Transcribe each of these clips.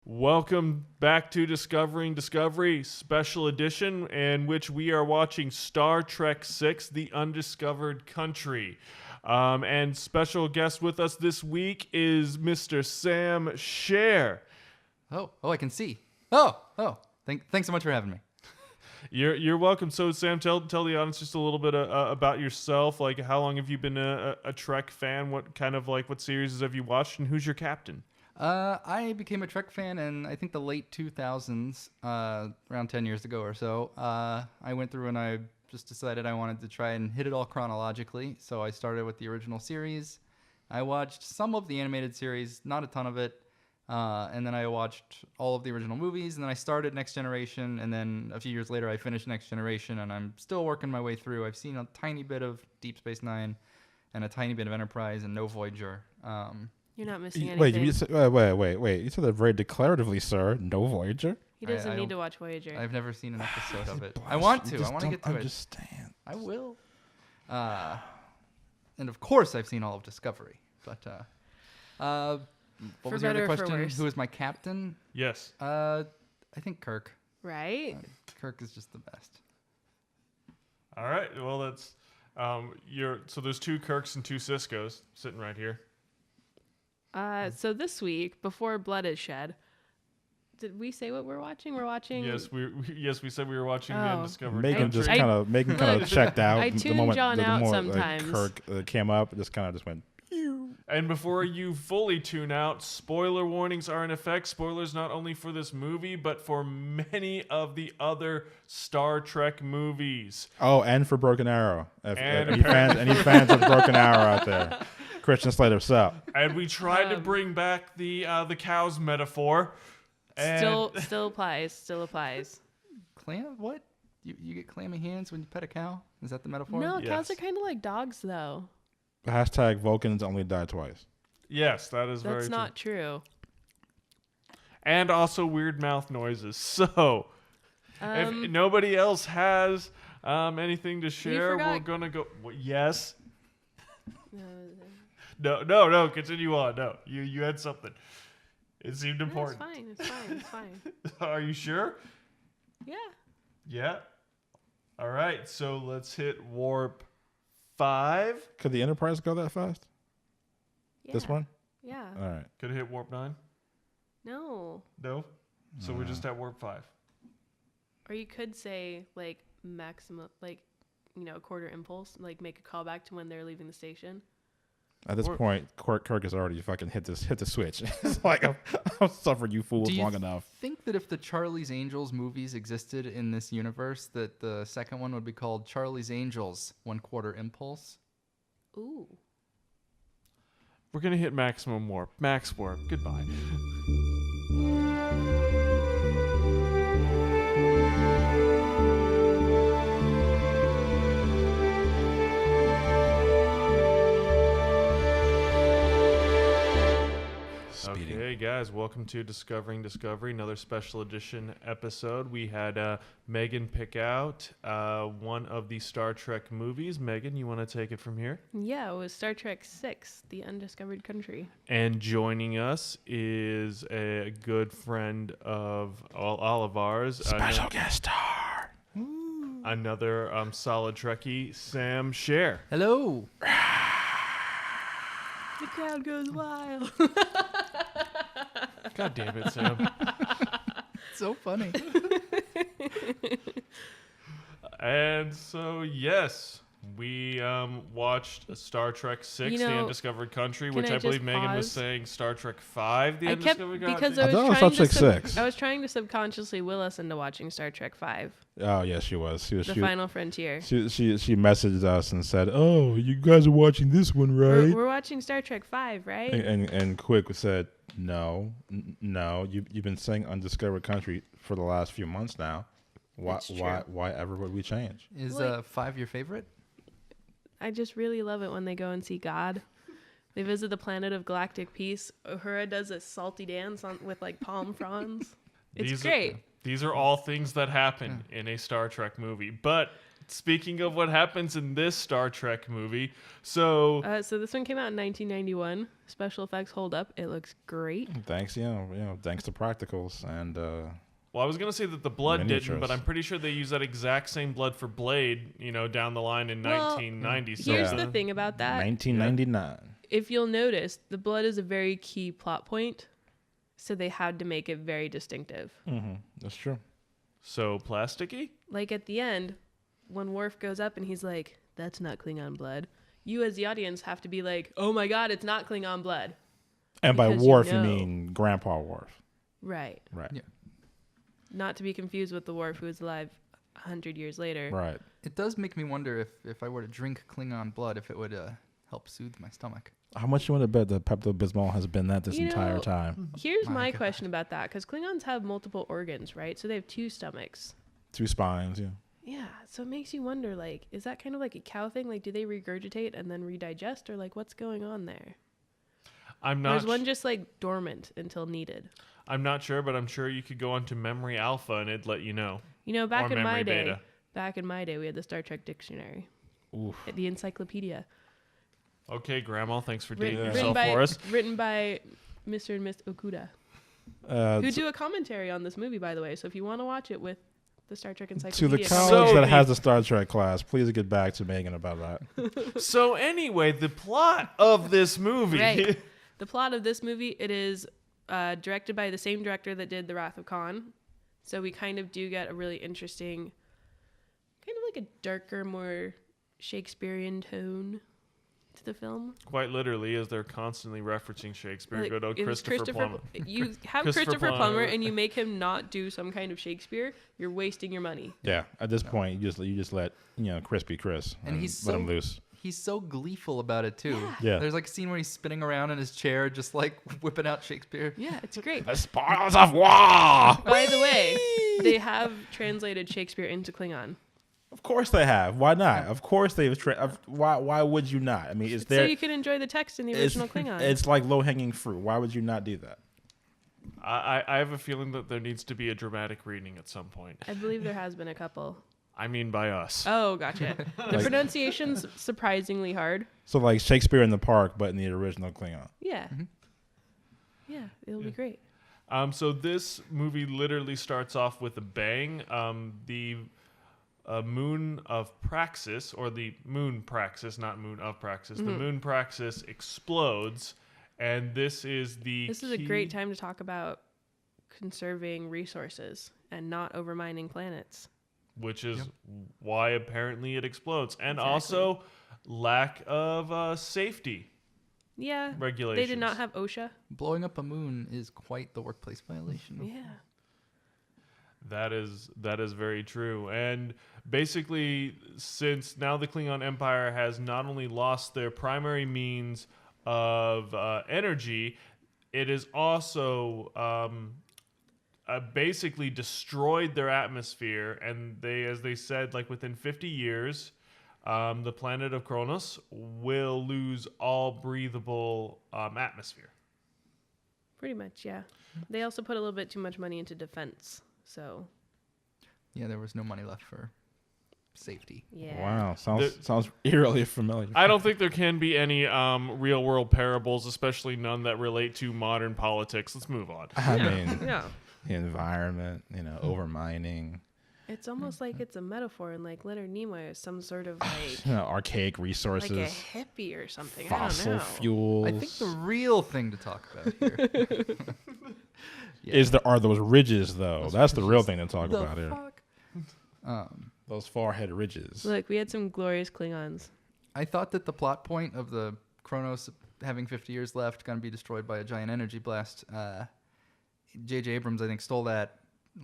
Welcome back to Discovering Discovery Special Edition, in which we are watching Star Trek VI, The Undiscovered Country. And special guest with us this week is Mr. Sam Sher. Oh, I can see. Thanks so much for having me. You're welcome. So, Sam, tell the audience just a little bit about yourself. Like, how long have you been a Trek fan? What series have you watched, and who's your captain? I became a Trek fan in, I think, the late 2000s, around 10 years ago or so. I went through and I just decided I wanted to try and hit it all chronologically. So I started with the original series. I watched some of the animated series, not a ton of it. And then I watched all of the original movies, and then I started Next Generation, and then a few years later I finished Next Generation, and I'm still working my way through. I've seen a tiny bit of Deep Space Nine and a tiny bit of Enterprise and no Voyager. You're not missing anything. Wait. You said that very declaratively, sir. No Voyager? He doesn't need to watch Voyager. I've never seen an episode of it. I want to. I want to get to understand. it. I will. And of course I've seen all of Discovery. But what was your other question? Who is my captain? Yes. I think Kirk. Right? Kirk is just the best. All right. Well, that's so there's two Kirks and two Ciscos sitting right here. So this week, before blood is shed, did we say what we're watching? We're watching. Yes, we said we were watching The Undiscovered. Megan Country. just kind of checked out. I tune John out sometimes. Kirk came up, just went. And before you fully tune out, spoiler warnings are in effect. Spoilers not only for this movie, but for many of the other Star Trek movies. Oh, and for Broken Arrow. Any fans of Broken Arrow out there? Christian Slater, what's up? And we tried to bring back the cows metaphor. Still applies. Clam? What? You get clammy hands when you pet a cow? Is that the metaphor? No, Yes. cows are kind of like dogs, though. Hashtag Vulcans only die twice. Yes, that is very true. That's not true. And also weird mouth noises. So, if nobody else has anything to share, we're going to go... Yes? No, continue on. No, you had something. It seemed important. No, it's fine. Are you sure? Yeah. Yeah. All right, so let's hit warp 5. Could the Enterprise go that fast? Yeah. This one? Yeah. All right. Could it hit warp 9? No. No? So we're just at warp 5. Or you could say, like, maximum, like, quarter impulse, like make a callback to when they're leaving the station. At this point, Kirk has already fucking hit the switch. It's like, I've suffered you fools long enough. Do you think that if the Charlie's Angels movies existed in this universe, that the second one would be called Charlie's Angels, 1/4 Impulse? Ooh. We're going to hit maximum warp. Max warp. Goodbye. Okay, guys, welcome to Discovering Discovery, another special edition episode. We had Megan pick out one of the Star Trek movies. Megan, you want to take it from here? Yeah, it was Star Trek VI, The Undiscovered Country. And joining us is a good friend of all of ours. Special guest star. Another solid Trekkie, Sam Sher. Hello. The crowd goes wild. God damn it, Sam. So funny. And so, yes, we watched Star Trek VI, The Undiscovered Country, which I believe Megan was saying Star Trek V, The Undiscovered Country. Because I was trying to subconsciously will us into watching Star Trek V. Oh, yes, she was. The Final Frontier. She messaged us and said, "Oh, you guys are watching this one, right?" We're watching Star Trek V, right? And Quick said, "No. You've been saying Undiscovered Country for the last few months now. Why ever would we change?" Is 5 your favorite? I just really love it when they go and see God. They visit the planet of galactic peace. Uhura does a salty dance with like palm fronds. It's great. These are all things that happen in a Star Trek movie. But speaking of what happens in this Star Trek movie, so this one came out in 1991. Special effects hold up. It looks great. Thanks, thanks to practicals and. Well, I was gonna say that the blood Miniatures. didn't, but I'm pretty sure they use that exact same blood for Blade, down the line in 1990. Here's the thing about that. 1999. If you'll notice, the blood is a very key plot point, so they had to make it very distinctive. Mm-hmm. That's true. So plasticky? Like at the end, when Worf goes up and he's like, "That's not Klingon blood," you as the audience have to be like, "Oh my God, it's not Klingon blood." And by Because Worf, you mean Grandpa Worf. Right. Right. Yeah. Not to be confused with the Worf who is alive 100 years later. Right. It does make me wonder if I were to drink Klingon blood, if it would help soothe my stomach. How much you want to bet that Pepto-Bismol has been that this entire time? Here's My my God. question about that, because Klingons have multiple organs, right? So they have 2 stomachs. 2 spines, yeah. Yeah, so it makes you wonder, like, is that kind of like a cow thing? Like, do they regurgitate and then redigest, or like, what's going on there? I'm Or not. is one just like dormant until needed? I'm not sure, but I'm sure you could go onto Memory Alpha and it'd let you know. Back Or in my Memory day, Beta. we had the Star Trek dictionary, Oof. the encyclopedia, Okay, Grandma, thanks for dating written yourself by for us. written by Mr. and Miss Okuda, who do a commentary on this movie, by the way. So if you want to watch it with the Star Trek To encyclopedia, the So college that the- has the Star Trek class, please get back to Megan about that. So anyway, the plot of this movie. Right. The plot of this movie, it is directed by the same director that did The Wrath of Khan. So we kind of do get a really interesting, kind of like a darker, more Shakespearean tone to the film. Quite literally, as they're constantly referencing Shakespeare. Like, Good old it was Christopher Plummer. You have Christopher Christopher Plummer Plummer. and you make him not do some kind of Shakespeare, you're wasting your money. Yeah, at this point, you just let Chris be Chris, And he's let so him loose. He's so gleeful about it too. Yeah. There's like a scene where he's spinning around in his chair, just like whipping out Shakespeare. Yeah, it's great. The spoils of war. By the way, they have translated Shakespeare into Klingon. Of course they have. Why not? Of course they've. Why would you not? I mean, it's there. So you can enjoy the text in the original Klingon. It's like low hanging fruit. Why would you not do that? I have a feeling that there needs to be a dramatic reading at some point. I believe there has been a couple. I mean, by us. Oh, gotcha. The pronunciation's surprisingly hard. So like Shakespeare in the Park, but in the original Klingon. Yeah. Yeah, it'll be great. So this movie literally starts off with a bang. The moon of Praxis, or the moon Praxis, not moon of Praxis, the moon Praxis explodes, and this is the This is a great time to talk about conserving resources and not overmining planets. which is why apparently it explodes, and Exactly. also lack of safety Yeah. regulations. They did not have OSHA. Blowing up a moon is quite the workplace violation. Yeah. That is very true. And basically, since now the Klingon Empire has not only lost their primary means of energy, it is also basically destroyed their atmosphere. And they, as they said, like within 50 years, the planet of Kronos will lose all breathable atmosphere. Pretty much, yeah. They also put a little bit too much money into defense. So, Yeah, there was no money left for safety. yeah. Wow, sounds eerily familiar. I don't think there can be any real world parables, especially none that relate to modern politics. Let's move on. I mean, Yeah. the environment, overmining, It's almost like it's a metaphor, and like Leonard Nimoy is some sort of like archaic resources, like a hippie or something. I fossil don't know. fuels. I think the real thing to talk about here are those ridges though? That's the real thing to talk the about here. fuck? Those forehead ridges. Look, we had some glorious Klingons. I thought that the plot point of the Kronos having 50 years left, going to be destroyed by a giant energy blast. J.J. Abrams, I think, stole that,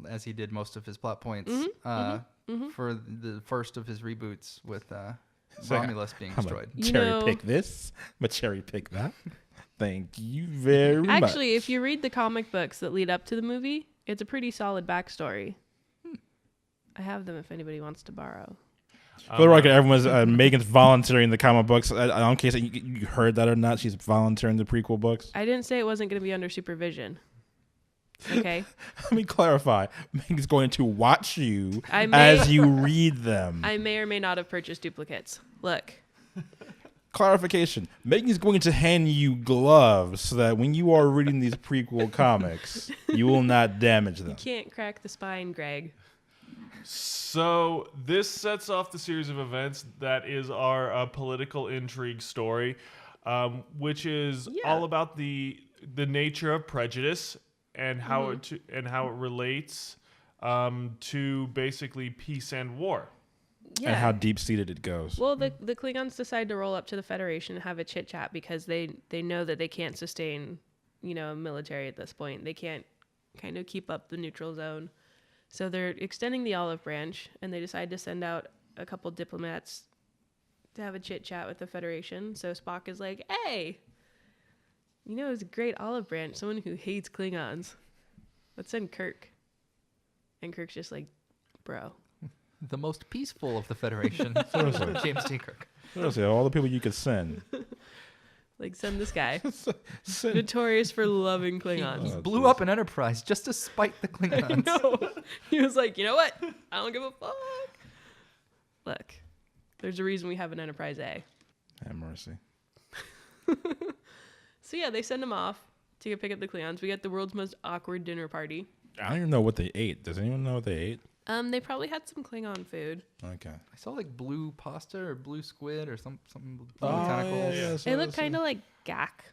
as he did most of his plot points, for the first of his reboots with Romulus being I'm destroyed. You cherry know- pick this, but cherry pick that. Thank you very much. Actually, if you read the comic books that lead up to the movie, it's a pretty solid backstory. I have them if anybody wants to borrow. For the record, everyone's Megan's volunteering the comic books. In case you heard that or not, she's volunteering the prequel books. I didn't say it wasn't going to be under supervision. Okay. Let me clarify. Megan's going to watch you I may- as you read them. I may or may not have purchased duplicates. Look. Clarification. Megan's going to hand you gloves so that when you are reading these prequel comics, you will not damage them. Can't crack the spine, Greg. So this sets off the series of events that is our political intrigue story, which is all about the nature of prejudice and how it relates to basically peace and war. Yeah. And how deep-seated it goes. Well, the Klingons decide to roll up to the Federation and have a chit-chat because they know that they can't sustain, a military at this point. They can't kind of keep up the neutral zone. So they're extending the olive branch, and they decide to send out a couple diplomats to have a chit-chat with the Federation. So Spock is like, hey, it's a great olive branch, someone who hates Klingons. Let's send Kirk. And Kirk's just like, bro. The most peaceful of the Federation. James T. Kirk. Seriously, all the people you could send. Like, send this guy. Send- Notorious for loving He Klingons. blew up an Enterprise just to spite the Klingons. No. He was like, you know what? I don't give a fuck. Look, there's a reason we have an Enterprise A. Have mercy. So yeah, they send him off to go pick up the Klingons. We get the world's most awkward dinner party. I don't even know what they ate. Does anyone know what they ate? They probably had some Klingon food. Okay. I saw like blue pasta or blue squid or something blue Oh, tentacles. yeah, It looked kind of like gack.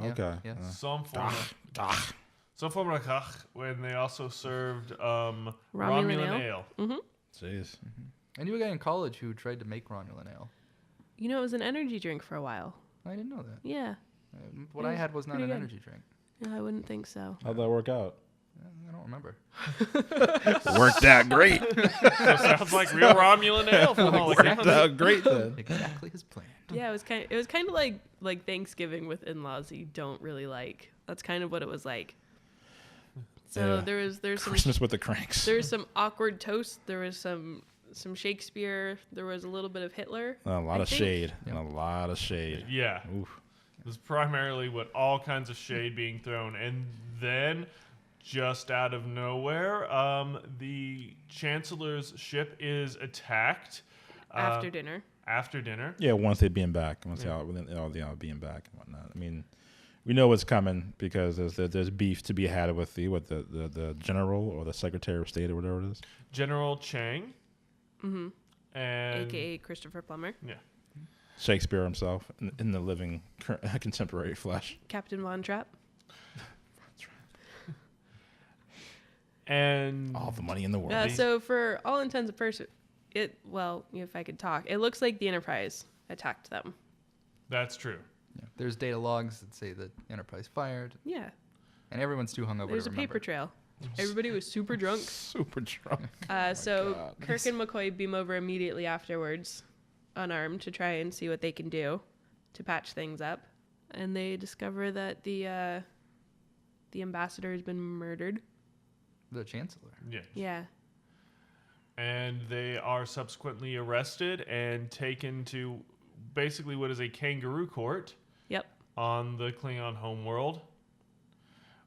Yeah, Okay. yeah. Some form of kach, when they also served Romulan Romulan ale. Jeez. I knew a guy in college who tried to make Romulan ale. It was an energy drink for a while. I didn't know that. Yeah. What It I was had was not pretty an good. energy drink. No, I wouldn't think so. How'd that work out? I don't remember. Worked out great. So sounds like real Romulan ale from all accounts. Worked out great then. Exactly as planned. Yeah, it was kind of like Thanksgiving with in-laws that you don't really like. That's kind of what it was like. So Yeah. there's some Christmas with the Cranks. There's some awkward toast. There was some Shakespeare. There was a little bit of Hitler. A lot I of think. shade. And a lot of shade. Yeah. Oof. This is primarily what all kinds of shade being thrown. And then, just out of nowhere, the Chancellor's ship is attacked. After dinner. After dinner. Yeah, once they being back. Once they all being back and whatnot. I mean, we know what's coming because there's beef to be had with the general or the Secretary of State or whatever it is. General Chang. Mm-hmm. And AKA Christopher Plummer. yeah. Shakespeare himself in the living contemporary flesh. Captain Von Trapp. And All the money in the world. So for all intents and purposes, if I could talk, it looks like the Enterprise attacked them. that's true. Yeah. There's data logs that say that Enterprise fired, Yeah. and everyone's too hungover There's to a remember. paper trail. Everybody was super drunk. Super drunk. So God. Kirk and McCoy beam over immediately afterwards, unarmed, to try and see what they can do to patch things up. And they discover that the ambassador has been murdered. The Chancellor. Yeah. Yeah. And they are subsequently arrested and taken to basically what is a kangaroo court Yep. on the Klingon homeworld,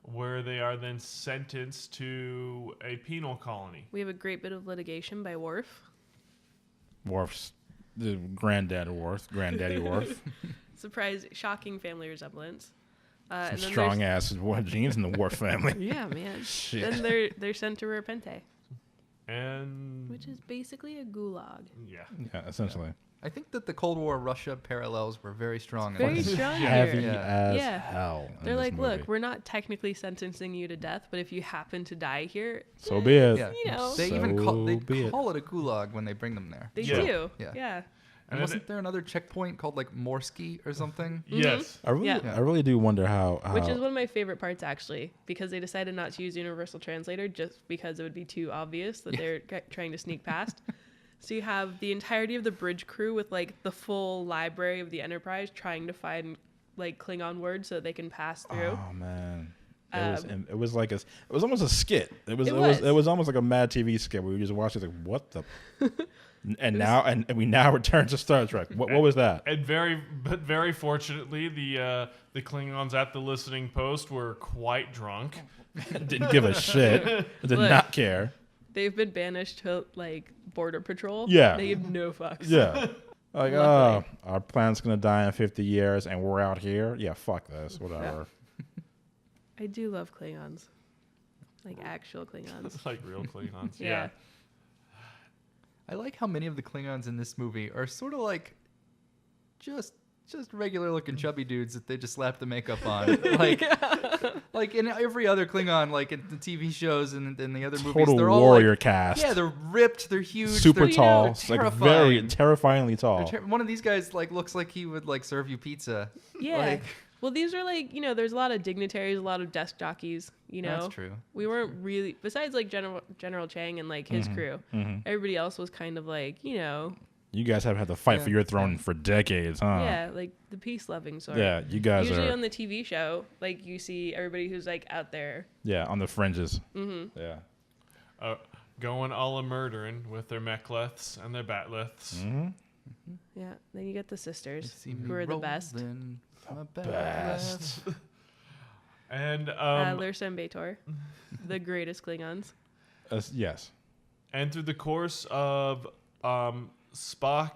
where they are then sentenced to a penal colony. We have a great bit of litigation by Worf. Worf's the granddaddy Worf. Surprise, shocking family resemblance. Some And then strong ass genes in the Worf family. Yeah, man. Shit. Then they're sent to Repente, And which is basically a gulag. yeah. Yeah, essentially. I think that the Cold War Russia parallels were very strong. Very in this. strong Heavy here. Yeah. as Yeah. hell. in They're this like, movie. look, we're not technically sentencing you to death, but if you happen to die here, So be it. Yeah. You know. They even call be it. it a gulag when they bring them there. they Yeah. do. Yeah. Yeah. And And wasn't there another checkpoint called like Morsky or something? Yes. I really, Yeah. I really do wonder how. Which is one of my favorite parts, actually, because they decided not to use Universal Translator just because it would be too obvious that they're trying to sneak past. So you have the entirety of the bridge crew with like the full library of the Enterprise trying to find like Klingon words so that they can pass through. Oh man. It was almost a skit. It was It was. almost like a Mad TV skit where you just watch it like, what the? And we now return to Star Trek. What was that? And very fortunately, the Klingons at the listening post were quite drunk. Didn't give a shit. Did Look. not care. They've been banished to like border patrol. Yeah. They give no fucks. Yeah. Like, Luckily. our planet's gonna die in 50 years, and we're out here. Yeah, fuck this. Whatever. I do love Klingons. Like actual Klingons. Like real Klingons. Yeah. I like how many of the Klingons in this movie are sort of like just regular looking chubby dudes that they just slap the makeup on. Like like in every other Klingon, like in the TV shows and in the other movies, Total they're all warrior like, cast. yeah, they're ripped, they're huge, Super they're, tall. they're It's like very terrifying. terrifyingly tall. One of these guys like looks like he would like serve you pizza. Yeah. Like, Well, these are like, there's a lot of dignitaries, a lot of desk jockeys, That's true. We weren't really, besides like General Chang and like his crew, everybody else was kind of like, You guys have had to fight for your throne for decades, huh? yeah, like the peace-loving sort. Yeah, you guys Usually are. on the TV show, like you see everybody who's like out there. Yeah, on the fringes. Mm-hmm. Yeah. Going all a murdering with their mechliths and their batliths. Mm-hmm. Yeah. Then you get the sisters See who me are the best. rolling my Best. And Lursa and B'Etor, the greatest Klingons. Yes. and through the course of Spock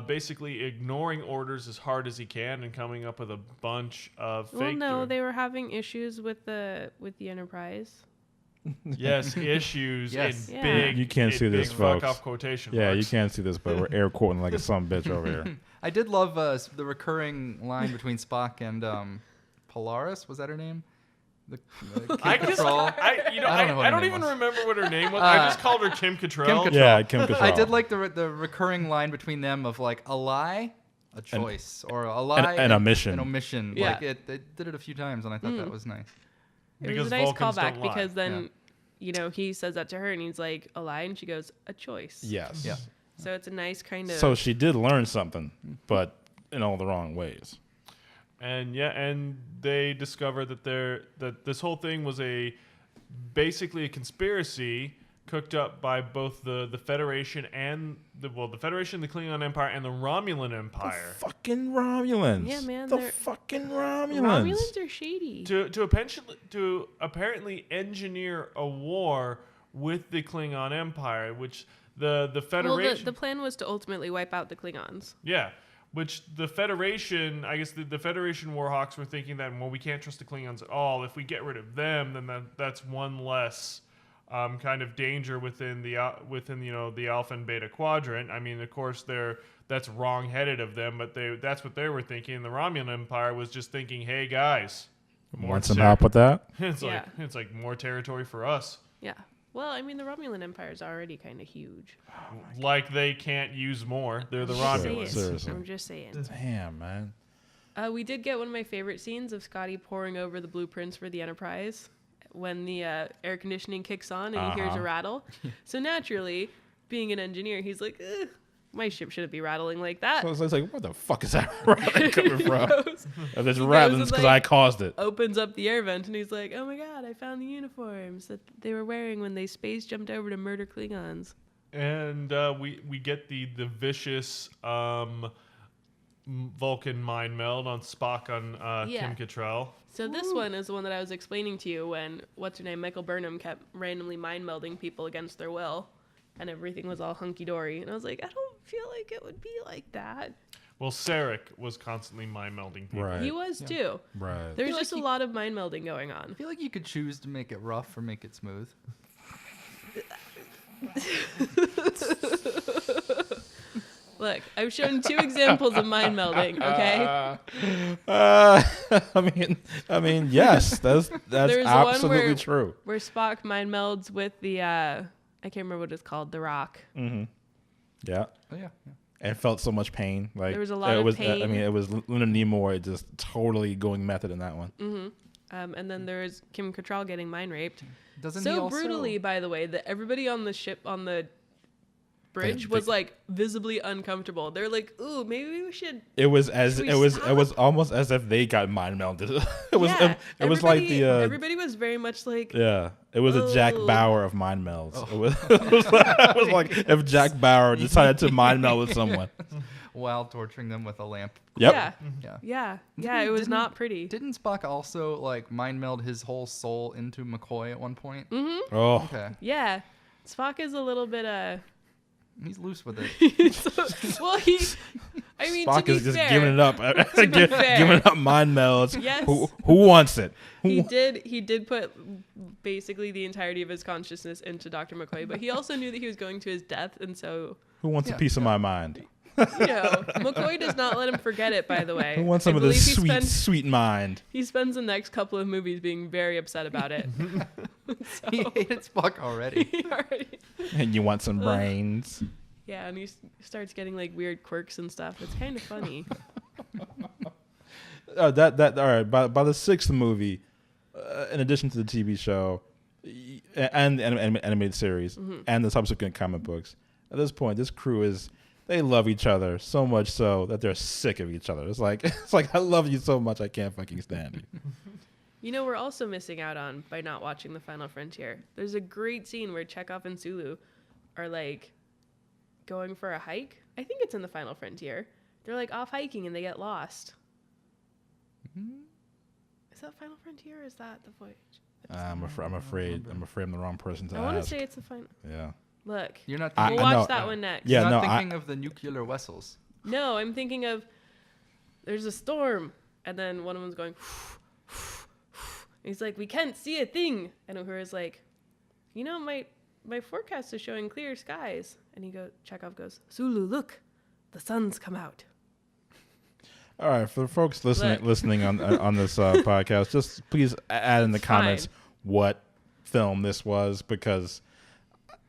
basically ignoring orders as hard as he can and coming up with a bunch of fake. Well, no, they were having issues with the Enterprise. Yes, issues Yes. in Yeah. big. You can't in see this, big fuck folks. off quotation Yeah, you marks. can't see this, but we're air quoting like a some bitch over here. I did love the recurring line between Spock and Polaris. Was that her name? The I Kim just, Cattrall? I don't know what I her don't name even was. remember what her name was. I just called her Kim Cattrall. Cattrall. Yeah, Kim Cattrall. I did like the recurring line between them of like a lie, a choice, or a lie and omission. An omission. Yeah. Like they did it a few times, and I thought that was nice. It Because was a nice Vulcans callback don't lie. because then, he says that to her and he's like, a lie, and she goes, a choice. Yes. Yeah. So it's a nice kind of. So she did learn something, but in all the wrong ways. And they discover that this whole thing was basically a conspiracy cooked up by both the Federation and the Federation, the Klingon Empire, and the Romulan Empire Fucking Romulans. Yeah, man, The they're- fucking Romulans. Romulans are shady. to apparently engineer a war with the Klingon Empire, which the Well, Federation the plan was to ultimately wipe out the Klingons. yeah. Which the Federation, I guess the Federation Warhawks were thinking that, well, we can't trust the Klingons at all. If we get rid of them, then that's one less kind of danger within the Alpha and Beta Quadrant. I mean, of course, that's wrong-headed of them, but that's what they were thinking. The Romulan Empire was just thinking, hey guys, Want some help with that? it's Yeah. like more territory for us. Yeah. Well, I mean, the Romulan Empire is already kind of huge. Like they can't use more. They're the Just saying. Romulans. Seriously. I'm just saying. Damn, man. We did get one of my favorite scenes of Scotty poring over the blueprints for the Enterprise when the air conditioning kicks on and he hears a rattle. So naturally, being an engineer, he's like, my ship shouldn't be rattling like that. So it's like, where the fuck is that rattling coming from? Goes- If it's He rattling, goes it's because like- I caused it. opens up the air vent and he's like, oh my god, I found the uniforms that they were wearing when they space jumped over to murder Klingons. And we get the vicious Vulcan mind meld on Spock on Yeah. Kim Cattrall. So this one is the one that I was explaining to you when, what's her name, Michael Burnham kept randomly mind melding people against their will and everything was all hunky-dory. And I was like, I don't feel like it would be like that. Well, Sarek was constantly mind melding people. Right. He was too. Right. There's feel just like a lot of mind melding going on. I feel like you could choose to make it rough or make it smooth. Look, I've shown 2 examples of mind melding, okay? I mean, yes, that's There's the one absolutely where- true. Where Spock mind melds with the, I can't remember what it's called, the rock. Yeah, Oh yeah. and felt so much pain. Like There was a lot it of was, pain. I mean, it was Luna Nimoy just totally going method in that one. And then there's Kim Cattrall getting mind raped. Doesn't he So also, brutally, by the way, that everybody on the ship, on the bridge was like visibly uncomfortable. They're like, "Ooh, maybe we should." It was almost as if they got mind melded. It was like the everybody was very much like, yeah. It was a Jack "Oh." Bauer of mind melds. It was like if Jack Bauer decided to mind meld with someone. While torturing them with a lamp. Yep. Yeah. It was not pretty. Didn't Spock also like mind meld his whole soul into McCoy at one point? Mm-hmm. Oh. Okay. Yeah, Spock is a little bit He's loose with it. well, I mean, Spock to be is just fair, giving it up, giving up mind melds. Yes. Who wants it? He did put basically the entirety of his consciousness into Dr. McCoy, but he also knew that he was going to his death, and so Who wants a piece of my mind? McCoy does not let him forget it. By the way, Who wants some of this sweet mind? He spends the next couple of movies being very upset about it. He hated Spock already. And you want some brains? Yeah, and he starts getting like weird quirks and stuff. It's kind of funny. All right. By the sixth movie, in addition to the TV show and the animated series and the subsequent comic books, at this point, this crew they love each other so much so that they're sick of each other. It's like I love you so much I can't fucking stand you. We're also missing out on by not watching The Final Frontier. There's a great scene where Chekhov and Sulu are like going for a hike. I think it's in The Final Frontier. They're like off hiking and they get lost. Is that Final Frontier or is that The Voyage? I'm afraid I'm the wrong person to ask. I want to say it's the final. Yeah. Look, You're not. We'll watch that one next. Yeah, not thinking of the nuclear vessels. No, I'm thinking of there's a storm, and then one of them's going. He's like, we can't see a thing, and Uhura's like, my forecast is showing clear skies, and Chekhov goes, Sulu, look, the sun's come out. All right, for the folks listening on this podcast, just please add in the comments what film this was, because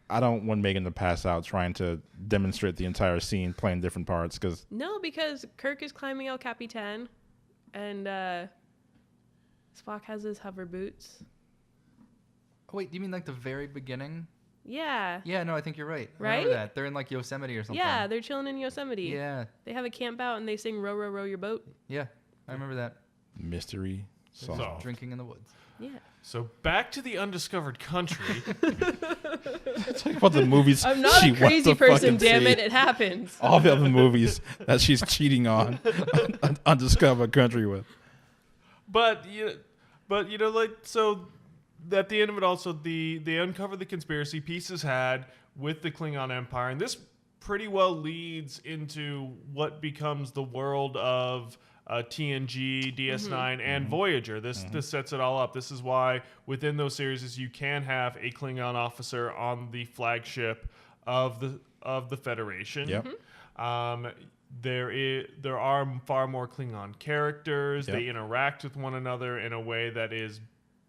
I don't want Megan to pass out trying to demonstrate the entire scene playing different parts. Because Kirk is climbing El Capitan, and Spock has his hover boots. Oh, wait, do you mean like the very beginning? Yeah. Yeah, no, I think you're right. Right? I remember that. They're in like Yosemite or something. Yeah, they're chilling in Yosemite. Yeah. They have a camp out and they sing Row, Row, Row Your Boat. Yeah, I remember that. Mystery solved. Drinking in the woods. Yeah. So back to the undiscovered country. Talk about the movies. I'm not a crazy person, damn it. It happens. All the other movies that she's cheating on Undiscovered Country with. But so at the end of it, also they uncover the conspiracy pieces had with the Klingon Empire, and this pretty well leads into what becomes the world of TNG, DS9, and Voyager. This sets it all up. This is why within those series you can have a Klingon officer on the flagship of the Federation. Yep. There are far more Klingon characters. Yep. They interact with one another in a way that is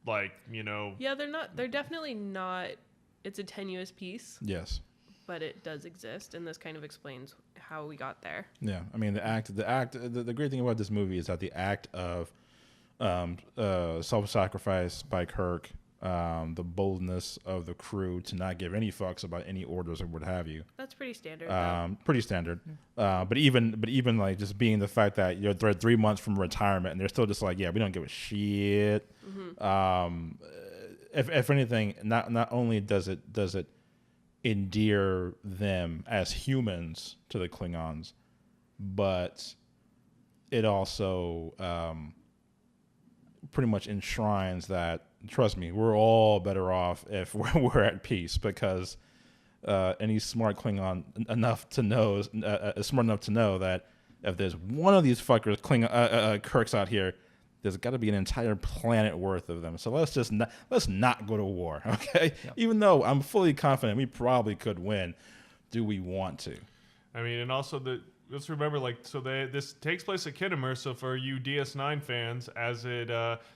like, Yeah, they're definitely not. It's a tenuous piece. Yes. But it does exist, and this kind of explains how we got there. Yeah, I mean the great thing about this movie is that the act of self-sacrifice by Kirk, the boldness of the crew to not give any fucks about any orders or what have you. That's pretty standard. Pretty standard. But even like just being the fact that they're 3 months from retirement and they're still just like, yeah, we don't give a shit. If anything, not only does it endear them as humans to the Klingons, but it also pretty much enshrines that, trust me, we're all better off if we're at peace, because any smart Klingon is smart enough to know that if there's one of these fuckers Kirks out here, there's got to be an entire planet worth of them. So let's not go to war, okay? Yep. Even though I'm fully confident we probably could win, do we want to? I mean, and also let's remember, this takes place at Kittimer. So for you DS9 fans,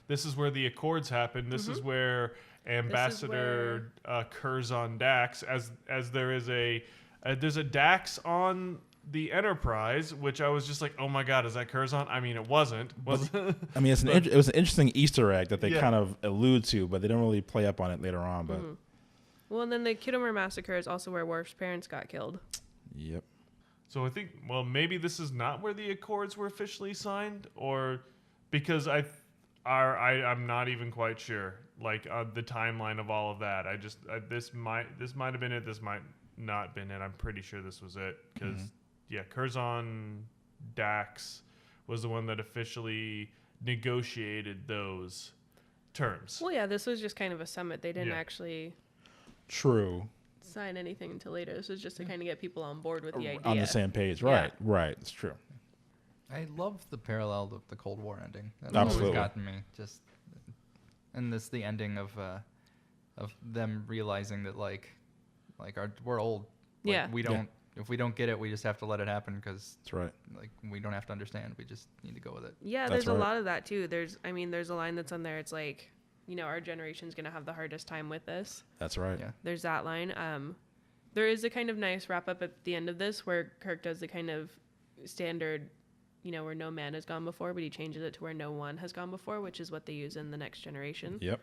this is where the Accords happen. This is where Ambassador Curzon Dax, as there is there's a Dax on the Enterprise, which I was just like, oh my god, is that Curzon? I mean, it wasn't. I mean, it was an interesting Easter egg that they kind of allude to, but they don't really play up on it later on. But Well, and then the Khitomer massacre is also where Worf's parents got killed. Yep. So I think, well, maybe this is not where the Accords were officially signed, or because I'm not even quite sure, like the timeline of all of that. This might have been it. This might not been it. I'm pretty sure this was it because Curzon Dax was the one that officially negotiated those terms. Well, yeah, this was just kind of a summit. They didn't actually True. sign anything until later. This was just to kind of get people on board with the idea. On the same page. Yeah. Right. Right. It's true. I love the parallel of the Cold War ending. That's Absolutely. always gotten me. And this the ending of them realizing that we're old. Like, Yeah. we don't. If we don't get it, we just have to let it happen because That's right. like we don't have to understand. We just need to go with it. Yeah, That's there's a right. lot of that too. There's a line that's on there. It's like, our generation's gonna have the hardest time with this. That's right. Yeah. There's that line. There is a kind of nice wrap up at the end of this where Kirk does the kind of standard, where no man has gone before, but he changes it to where no one has gone before, which is what they use in the Next Generation. Yep.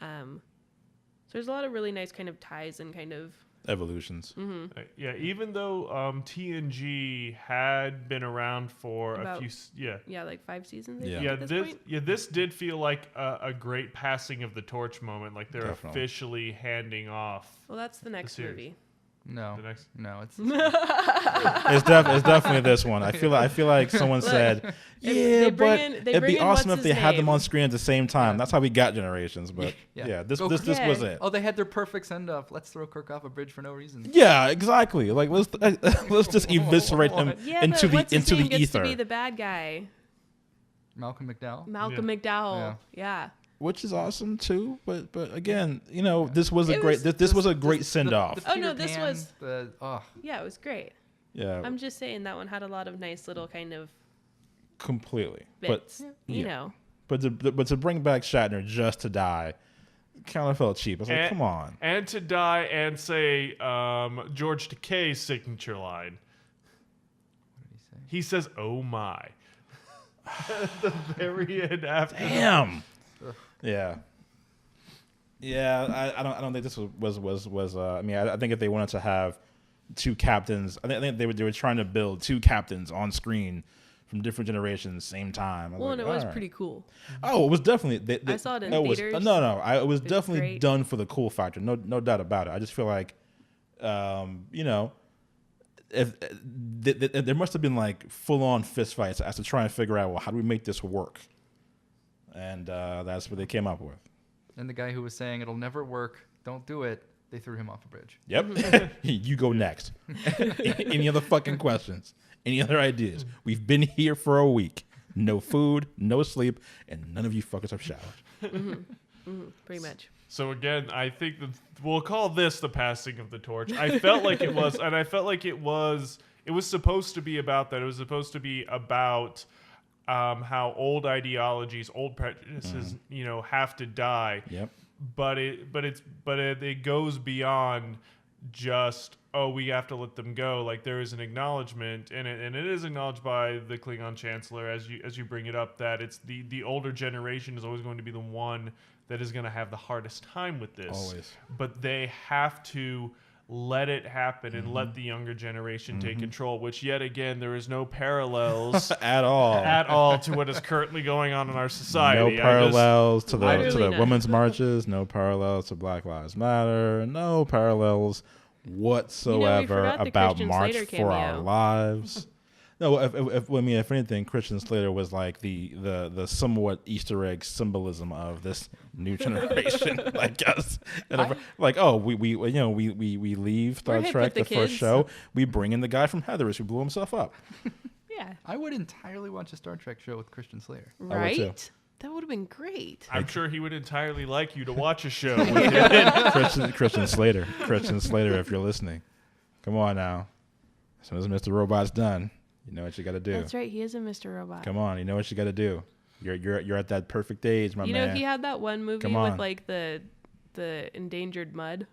So there's a lot of really nice kind of ties and kind of. Evolutions. Yeah, even though TNG had been around for About- a few, Yeah, like 5 seasons. I Yeah. think, at this point. This did feel like a great passing of the torch moment. Like they're Definitely. officially handing off. Well, that's the next series. movie. No. The next- No. It's It's definitely this one. I feel like someone said, They yeah, bring but in- they it'd bring be in awesome what's if they his had them name? on screen at the same time. Yeah. That's how we got Generations. But Yeah. this Go was Okay. it. Oh, they had their perfect send off. Let's throw Kirk off a bridge for no reason. Yeah, exactly. Like let's just eviscerate him Yeah, into but the what's his into name the gets to ether, be the bad guy? Malcolm McDowell. Malcolm McDowell. Yeah. which is awesome too. But again, this was a It great was- this was a great send off. Oh, no, Peter this Pan, was- the Yeah, it was great. Yeah, I'm just saying that one had a lot of nice little kind of completely. bits. yeah. But to bring back Shatner just to die, kind of felt cheap. I was like, come on. And to die and say George Takei's signature line. What did he say? He says, "Oh my." At the very end after. Damn. Yeah. Yeah, I don't think this was I mean, I think if they wanted to have two captains, I think they were trying to build two captains on screen from different generations same time. I Well, and it was all right. pretty cool. Oh, it was definitely. I saw it in was, theaters. No, it was definitely great. done for the cool factor. No doubt about it. I just feel like, if there must have been like full on fist fights as to try and figure out, well, how do we make this work? And that's what they came up with. And the guy who was saying it'll never work, don't do it, they threw him off a bridge. Yep. You go next. Any other fucking questions? Any other ideas? We've been here for a week. No food, no sleep, and none of you fuckers have showered. Pretty much. So again, I think that we'll call this the passing of the torch. I felt like it was, and I felt like it was supposed to be about that. It was supposed to be about how old ideologies, old prejudices, have to die. Yep. But it goes beyond just, oh, we have to let them go. Like there is an acknowledgement in it, and it is acknowledged by the Klingon Chancellor as you bring it up, that it's the older generation is always going to be the one that is going to have the hardest time with this. Always. But they have to let it happen and let the younger generation take control, which yet again, there is no parallels At all. at all to what is currently going on in our society. No parallels to the Literally none. women's marches. No parallels to Black Lives Matter. No parallels whatsoever forgot the about Christian March Slater for Our cameo. Lives. No, if anything, Christian Slater was like the somewhat Easter egg symbolism of this new generation, I guess. And we leave Star We're hip Trek, with the the first kids. show. We bring in the guy from Heathers who blew himself up. Yeah. I would entirely watch a Star Trek show with Christian Slater. would Right? too. That would have been great. I'm sure he would entirely like you to watch a show with him. Christian Slater, if you're listening, come on now. As soon as Mr. Robot's done, you know what you got to do. That's right. He is a Mr. Robot. Come on, you know what you got to do. You're at that perfect age, my You man. know, he had that one movie Come with on. like the endangered mud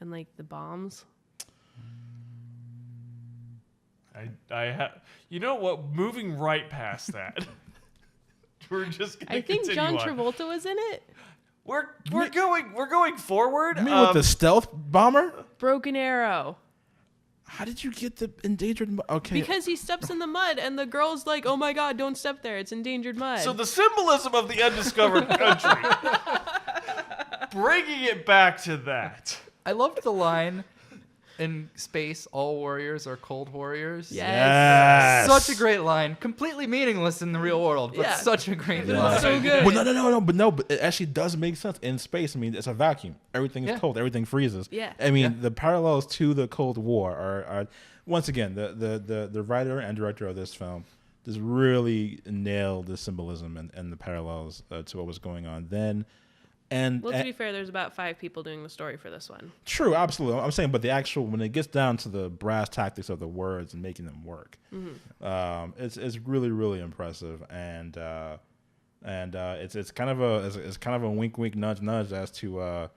and like the bombs. You know what? Moving right past that, we're just. Gonna I think continue John on. Travolta was in it. We're going forward. You mean with the stealth bomber? Broken Arrow. How did you get the endangered? Okay. Because he steps in the mud, and the girl's like, "Oh my God, don't step there! It's endangered mud." So the symbolism of the undiscovered country. Bringing it back to that. I loved the line, in space, all warriors are cold warriors. Yes. Such a great line. Completely meaningless in the real world, but Yeah. such a great It line. was so good. Well, no, but it actually does make sense in space. I mean, it's a vacuum. Everything is Yeah. cold. Everything freezes. Yeah. I mean, the parallels to the Cold War are once again the writer and director of this film just really nailed the symbolism and the parallels to what was going on then. And Well, to be fair, there's about 5 people doing the story for this one. true, absolutely. I'm saying, but the actual when it gets down to the brass tactics of the words and making them work, it's really really impressive, and it's kind of a wink nudge as to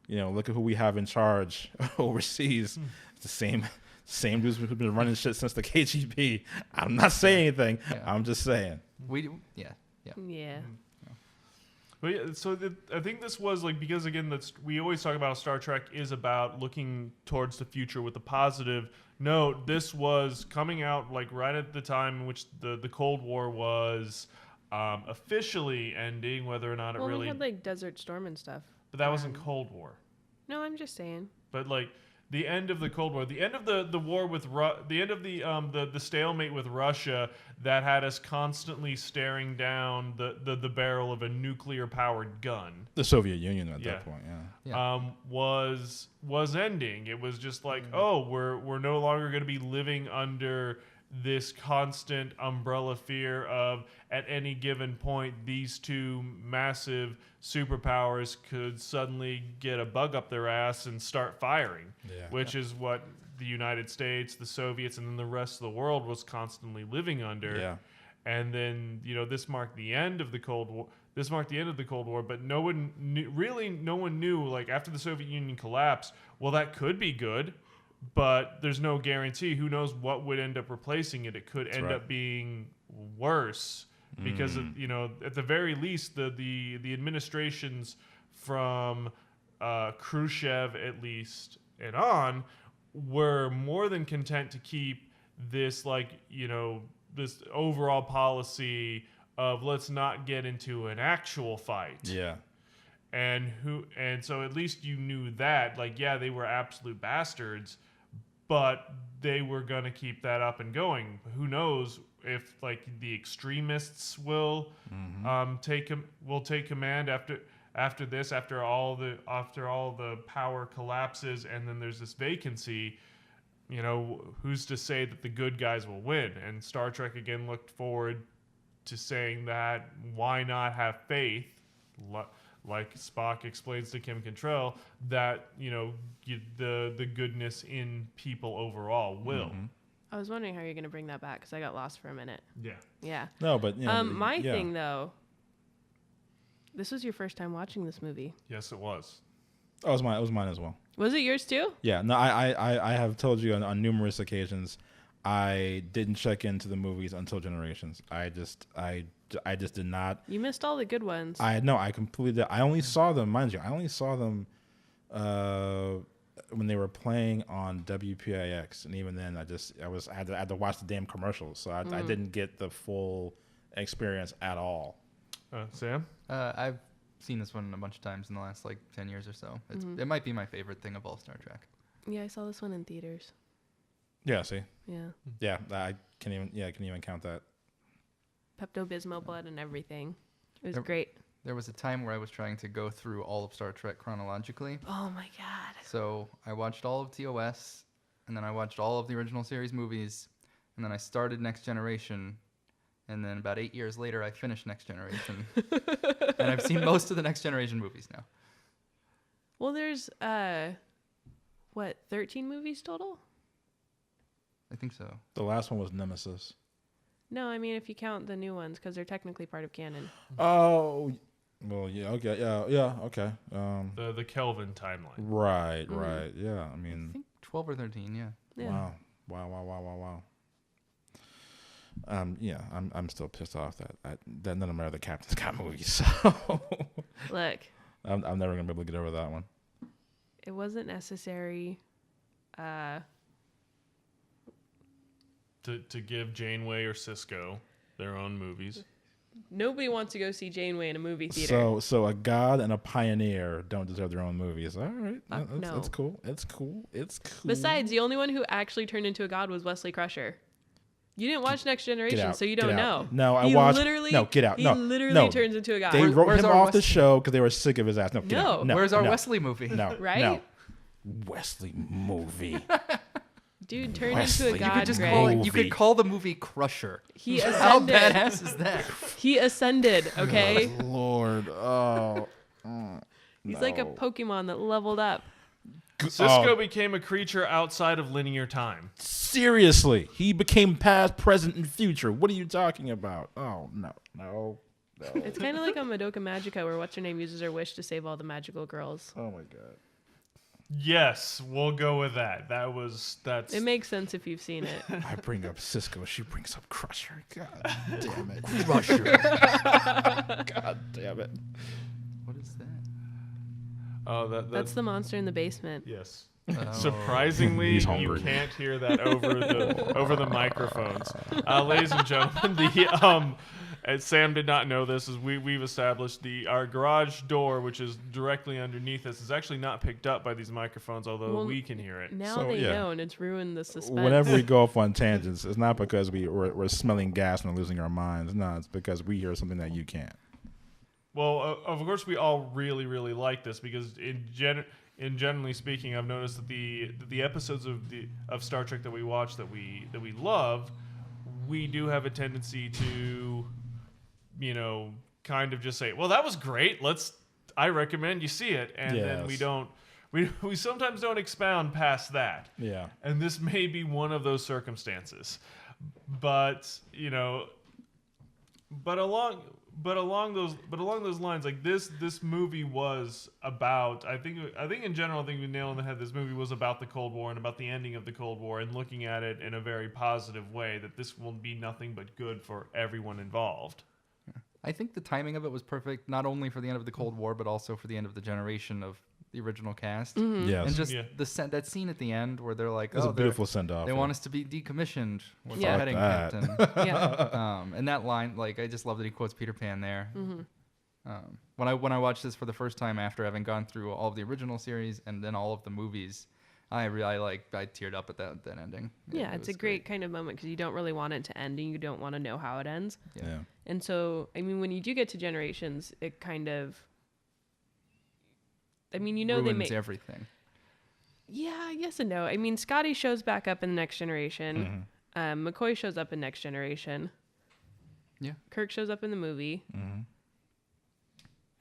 look at who we have in charge overseas. It's the same dudes who've been running shit since the KGB. I'm not saying anything. Yeah. I'm just saying. Yeah. But yeah, so I think this was like, because again, we always talk about Star Trek is about looking towards the future with a positive note. This was coming out like right at the time in which the Cold War was officially ending, whether or not it Well, really. we had like Desert Storm and stuff. But that wasn't Cold War. No, I'm just saying. But like the end of the Cold War, the end of the war with the end of the stalemate with Russia that had us constantly staring down the barrel of a nuclear powered gun. The Soviet Union at Yeah. that point, yeah. Was ending. It was just like, oh, we're no longer going to be living under this constant umbrella fear of at any given point these two massive superpowers could suddenly get a bug up their ass and start firing, which is what the United States, the Soviets, and then the rest of the world was constantly living under. Yeah. And then this marked the end of the Cold War. This marked the end of the Cold War, but no one knew, like, after the Soviet Union collapsed, well, that could be good, but there's no guarantee. Who knows what would end up replacing it? It could end up being worse because of, at the very least, the administrations from Khrushchev at least and on were more than content to keep this this overall policy of let's not get into an actual fight. Yeah. And so at least you knew that, like, yeah, they were absolute bastards, but they were going to keep that up and going. Who knows if like the extremists will take command after this, after all the power collapses and then there's this vacancy. Who's to say that the good guys will win? And Star Trek again looked forward to saying that why not have faith, like Spock explains to Kim Cattrall, that the goodness in people overall will. I was wondering how you're going to bring that back because I got lost for a minute. Yeah. No, but My thing though, this was your first time watching this movie. Yes, it was. Oh, it was mine as well. Was it yours too? Yeah, no, I have told you on numerous occasions, I didn't check into the movies until Generations. I just did not. You missed all the good ones. I completely did. I only saw them, mind you. I only saw them when they were playing on WPIX, and even then, I had to watch the damn commercials, so I didn't get the full experience at all. Sam? I've seen this one a bunch of times in the last 10 years or so. It might be my favorite thing of all Star Trek. Yeah, I saw this one in theaters. Yeah, see? Yeah. Yeah, I can even count that. Pepto-Bismol blood and everything. It was great. There was a time where I was trying to go through all of Star Trek chronologically. Oh my God. So I watched all of TOS, and then I watched all of the original series movies, and then I started Next Generation, and then about 8 years later I finished Next Generation. And I've seen most of the Next Generation movies now. Well, there's 13 movies total? I think so. The last one was Nemesis. No, I mean if you count the new ones because they're technically part of canon. Oh, well, yeah, okay, yeah, okay. The Kelvin timeline. Right, yeah. I I mean, think 12 or 13, yeah. Yeah. wow. Yeah, I'm still pissed off that none of my other captains got movies. So Look, I'm never gonna be able to get over that one. It wasn't necessary. To give Janeway or Cisco their own movies. Nobody wants to go see Janeway in a movie theater. So a god and a pioneer don't deserve their own movies. All right, No. that's cool. It's cool. It's cool. Besides, the only one who actually turned into a god was Wesley Crusher. You didn't watch Next Generation, out, so you get don't out. know. No, I watched. Literally, No, get out. He No, literally no. turns into a god. They wrote where's him our off the show because they were sick of his ass. No, get No. out. No, Where's our no, Wesley movie? No, Right? No. Wesley movie. Dude turned Wesley. into a You god. could just Greg. Call it, you Movie. could call the movie Crusher. He How ascended. badass is that? He ascended. Okay, Lord. Oh. he's like a Pokemon that leveled up. Cisco became a creature outside of linear time. Seriously, he became past, present, and future. What are you talking about? Oh no. It's kind of like on Madoka Magica, where what's her name uses her wish to save all the magical girls. Oh my god. Yes, we'll go with that. That's It makes sense if you've seen it. I bring up Cisco. She brings up Crusher. God damn it. Crusher. God damn it. What is that? oh That's the monster in the basement. yes. Oh. Surprisingly, He's you hungry. can't hear that over the microphones. Ladies and gentlemen, and Sam did not know this, as we've established our garage door, which is directly underneath us, is actually not picked up by these microphones, although Well, we can hear it. Now So, they yeah. know, and it's ruined the suspense. Whenever we go off on tangents, it's not because we're smelling gas and losing our minds. No, it's because we hear something that you can't. Well, of course, we all really, really like this because generally speaking, I've noticed that the episodes of Star Trek that we watch that we love, we do have a tendency to, kind of just say, well, that was great. I recommend you see it. And then we Yes. don't, we sometimes don't expound past that. Yeah. And this may be one of those circumstances. But, along those lines, like this movie was about, I think in general, I think we nail on the head, this movie was about the Cold War and about the ending of the Cold War and looking at it in a very positive way, that this will be nothing but good for everyone involved. I think the timing of it was perfect, not only for the end of the Cold War, but also for the end of the generation of the original cast. Yes. And just Yeah. that scene at the end where they're like, It's a they're- beautiful send-off. They want us to be decommissioned. What's Yeah. our heading, Fuck Captain? Yeah. And that line, like, I just love that he quotes Peter Pan there. When I watched this for the first time after having gone through all of the original series and then all of the movies, I teared up at that ending. Yeah, It it's a was great kind of moment because you don't really want it to end and you don't want to know how it ends. Yeah. And so, I mean, when you do get to Generations, it kind of, I mean, they Ruins make everything. Yeah, yes and no. I mean, Scotty shows back up in Next Generation. McCoy shows up in Next Generation. Yeah. Kirk shows up in the movie.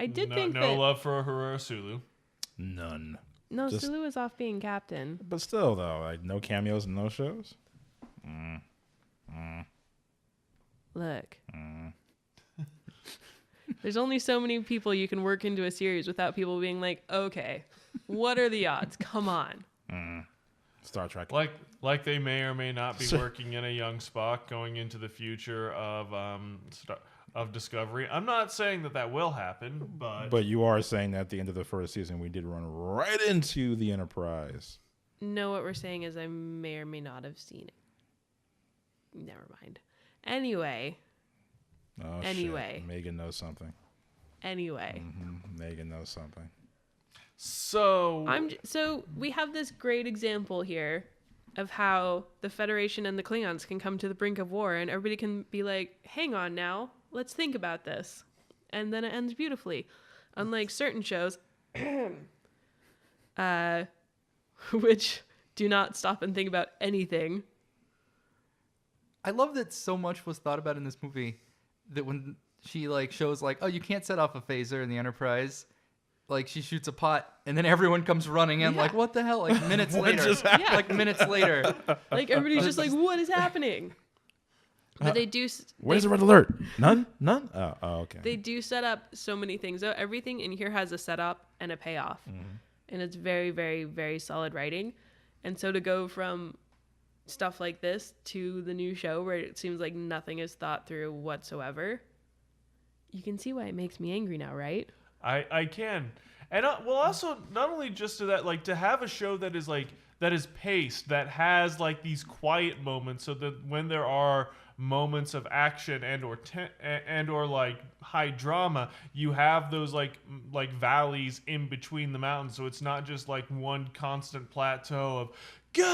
I did no, think no that love for Aurora Sulu. None. no, just- Sulu was off being captain. But still, though, like no cameos and no shows. Look, there's only so many people you can work into a series without people being like, okay, what are the odds? Come on. Star Trek. Like they may or may not be working in a young Spock going into the future of Discovery. I'm not saying that will happen, But you are saying that at the end of the first season, we did run right into the Enterprise. No, what we're saying is I may or may not have seen it. Never mind. Anyway. Oh, Anyway. shit. Megan knows something. Anyway. Megan knows something. so So we have this great example here of how the Federation and the Klingons can come to the brink of war and everybody can be like, hang on now, let's think about this. And then it ends beautifully. Unlike certain shows, which do not stop and think about anything. I love that so much was thought about in this movie that when she shows oh, you can't set off a phaser in the Enterprise, she shoots a pot and then everyone comes running in Yeah. what the hell, minutes What later. just happened? Minutes later. Everybody's just like, what is happening? But they do. Where's the red alert? None? Oh, okay. They do set up so many things. Though everything in here has a setup and a payoff, and it's very, very, very solid writing. And so to go from stuff like this to the new show where it seems like nothing is thought through whatsoever, you can see why it makes me angry now, right? I can. And well, also not only just to that, like to have a show that is like that is paced, that has like these quiet moments, so that when there are moments of action and or like high drama, you have those like valleys in between the mountains, so it's not just like one constant plateau of go.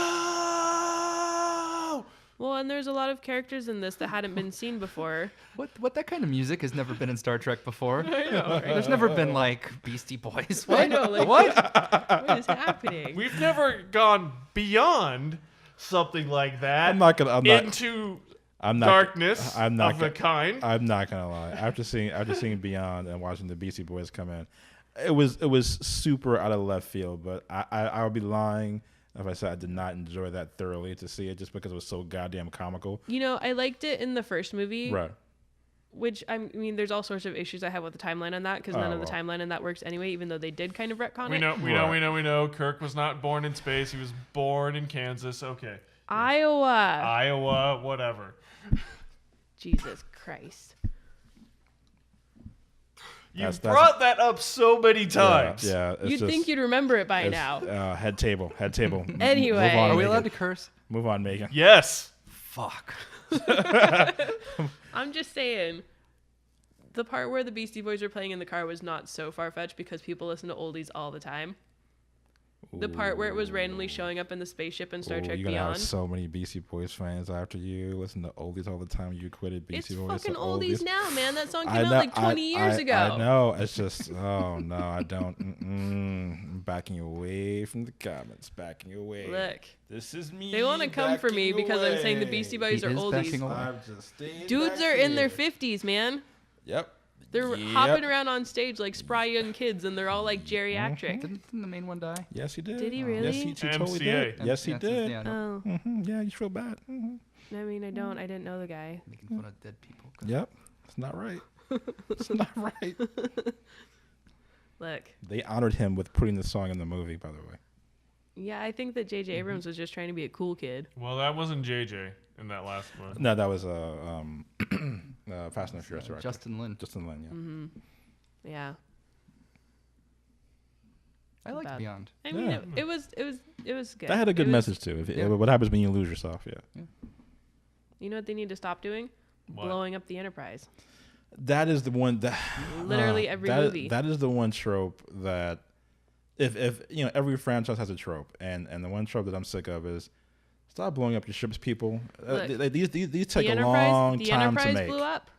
Well, and there's a lot of characters in this that hadn't been seen before. What that kind of music has never been in Star Trek before. I know, right? There's never been like Beastie Boys. I know, like what is happening? We've never gone beyond something like that. I'm not. Into darkness I'm not of a kind. I'm not gonna lie. After seeing Beyond and watching the Beastie Boys come in, it was super out of left field. But I would be lying if I said I did not enjoy that thoroughly to see it, just because it was so goddamn comical. You know, I liked it in the first movie. Right. Which, I mean, there's all sorts of issues I have with the timeline on that, because none of the timeline in that works anyway, even though they did kind of retcon it. We know. Kirk was not born in space. He was born in Kansas. Okay. Iowa. Whatever. Jesus Christ. You've brought that up so many times. Yeah. You'd think you'd remember it by now. Head table. Anyway. Are we allowed to curse? Move on, Megan. Yes. Fuck. I'm just saying, the part where the Beastie Boys were playing in the car was not so far-fetched, because people listen to oldies all the time. The part where it was randomly showing up in the spaceship in Star Trek You're gonna Beyond. have so many Beastie Boys fans after you. Listen to oldies all the time. You quitted Beastie Boys. It's fucking to oldies now, man. That song came out like 20 years ago. I know. It's just, oh no, I don't. I'm backing you away from the comments. Backing you away. Look. This is me. They want to come for me because I'm saying the Beastie Boys are oldies. Dudes are in their 50s, man. Yep. They're hopping around on stage like spry young kids, and they're all like geriatric. Didn't the main one die? Yes, he did. Did he really? Yes, he totally MCA. did. Yes, he did. Yeah, no, Oh, Yeah, you feel bad. I mean, I didn't know the guy. making fun of dead people. Yep. It's not right. It's not right. Look. They honored him with putting the song in the movie, by the way. Yeah, I think that J.J. Abrams was just trying to be a cool kid. Well, that wasn't JJ in that last one. No, that was Fast and Furious director. Justin Lin. Justin Lin, yeah. Mm-hmm. Yeah. I liked Bad. Beyond. I mean, Yeah. it was good. That had a good It was- message too. What happens when you lose yourself? Yeah. You know what they need to stop doing? What? Blowing up the Enterprise. That is the one that Literally every movie. That is the one trope that if every franchise has a trope, and the one trope that I'm sick of is stop blowing up your ships, people. Look, These take the a long the time to Enterprise make. blew up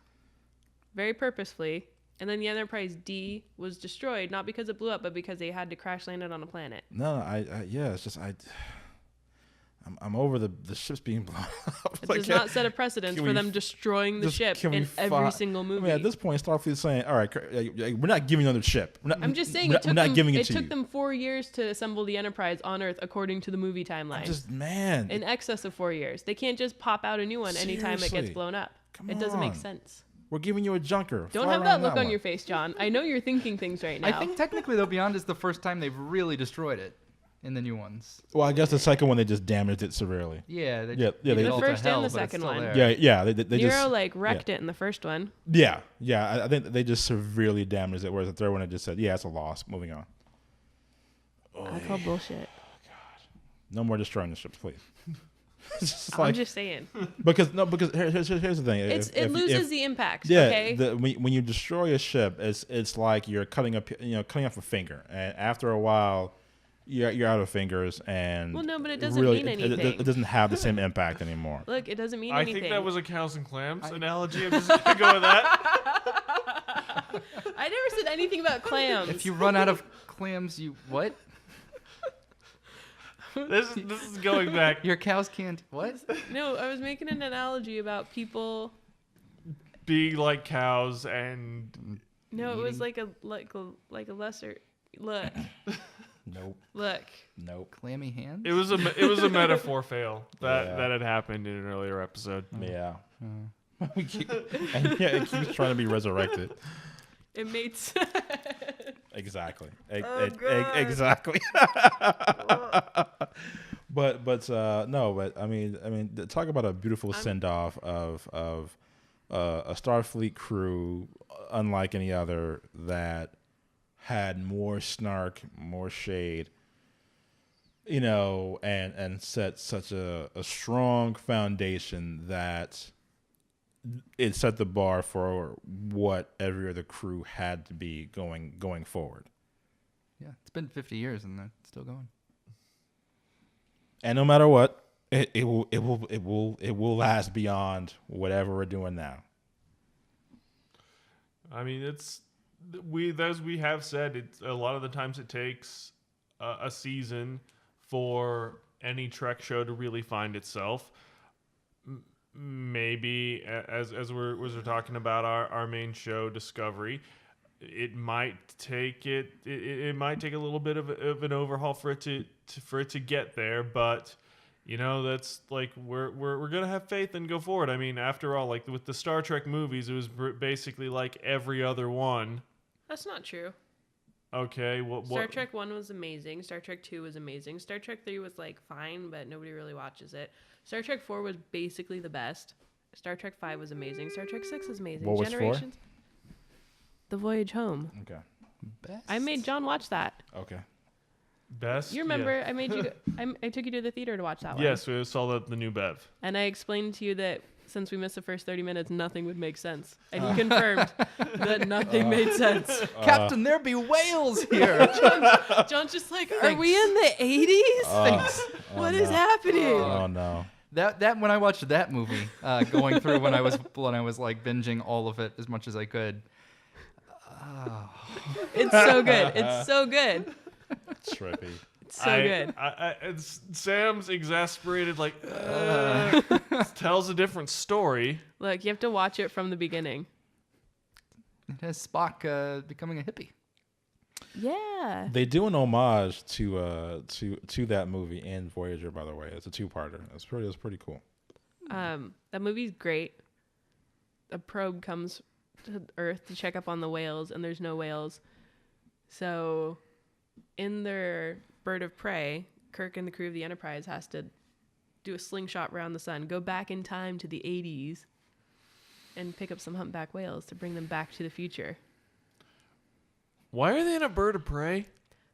very purposefully, and then the Enterprise D was destroyed, not because it blew up, but because they had to crash land it on a planet. No, it's just I'm over the ships being blown up. It does not set a precedence for them destroying the ship in every single movie. I mean, at this point, Starfleet is saying, "All right, we're not giving you another ship. I'm just saying we're not giving it to you." It took them 4 years to assemble the Enterprise on Earth, according to the movie timeline. In excess of 4 years. They can't just pop out a new one anytime it gets Seriously. blown up. Come It doesn't make on. sense. We're giving you a junker. Don't Fly have around that look on one. your face, John. I know you're thinking things right now. I think technically though, Beyond is the first time they've really destroyed it in the new ones. Well, I guess the second one they just damaged it severely. Yeah. They Yeah, beat they- it The all to first and hell, the but it's second still one. there. Yeah. They Nero just like wrecked it in the first one. Yeah. I think they just severely damaged it. Whereas the third one, it just said, "Yeah, it's a loss. Moving on. I call bullshit. No more destroying the ships, please." It's just I'm just saying. because here's the thing. It loses the impact. Yeah, Okay. when you destroy a ship, it's like you're cutting off a finger, and after a while, you're out of fingers, and Well, no, but it doesn't really, mean it anything. doesn't have the same impact anymore. Look, it doesn't mean I anything. think that was a cows and clams analogy. I'm just gonna go with that. I never said anything about clams. If you run out of clams, you what? This is going back. Your cows can't what? No, I was making an analogy about people. Being like cows and No, it was like a lesser look. Nope. Look. Clammy hands? it was a metaphor fail that Yeah. that had happened in an earlier episode. Yeah. It keeps trying to be resurrected. It made sense. Exactly. God. Exactly. but I mean, talk about a beautiful send off of a Starfleet crew unlike any other that had more snark, more shade, and set such a strong foundation that it set the bar for what every other crew had to be going forward. Yeah, it's been 50 years and they're still going. And no matter what, it will last beyond whatever we're doing now. I mean, as we have said, it's a lot of the times it takes a season for any Trek show to really find itself. Maybe as we're talking about our main show, Discovery, it might take a little bit of an overhaul for it to get there, but that's like we're gonna have faith and go forward. I mean, after all, like with the Star Trek movies, it was basically like every other one. That's not true. Okay, Star Trek 1 was amazing. Star Trek 2 was amazing. Star Trek 3 was like fine, but nobody really watches it. Star Trek 4 was basically the best. Star Trek 5 was amazing. Star Trek 6 was amazing. What was Generations. 4? The Voyage Home. Okay. Best. I made John watch that. Okay. Best. You remember? Yeah. I made you. I took you to the theater to watch that one. Yes, we saw the new Bev. And I explained to you that since we missed the first 30 minutes, nothing would make sense. And you confirmed that nothing made sense. Captain, there be whales here. John's just like, are we in the 80s? Thanks. What is happening? Oh no. That when I watched that movie, going through when I was like binging all of it as much as I could. It's so good. It's so good. Trippy. It's so good. Sam's exasperated, like, tells a different story. Look, you have to watch it from the beginning. It has Spock becoming a hippie. Yeah. They do an homage to that movie in Voyager, by the way. It's a two-parter. It's pretty cool. That movie's great. A probe comes to Earth to check up on the whales, and there's no whales. So, in their bird of prey, Kirk and the crew of the Enterprise has to do a slingshot around the sun, go back in time to the 80s, and pick up some humpback whales to bring them back to the future. Why are they in a bird of prey?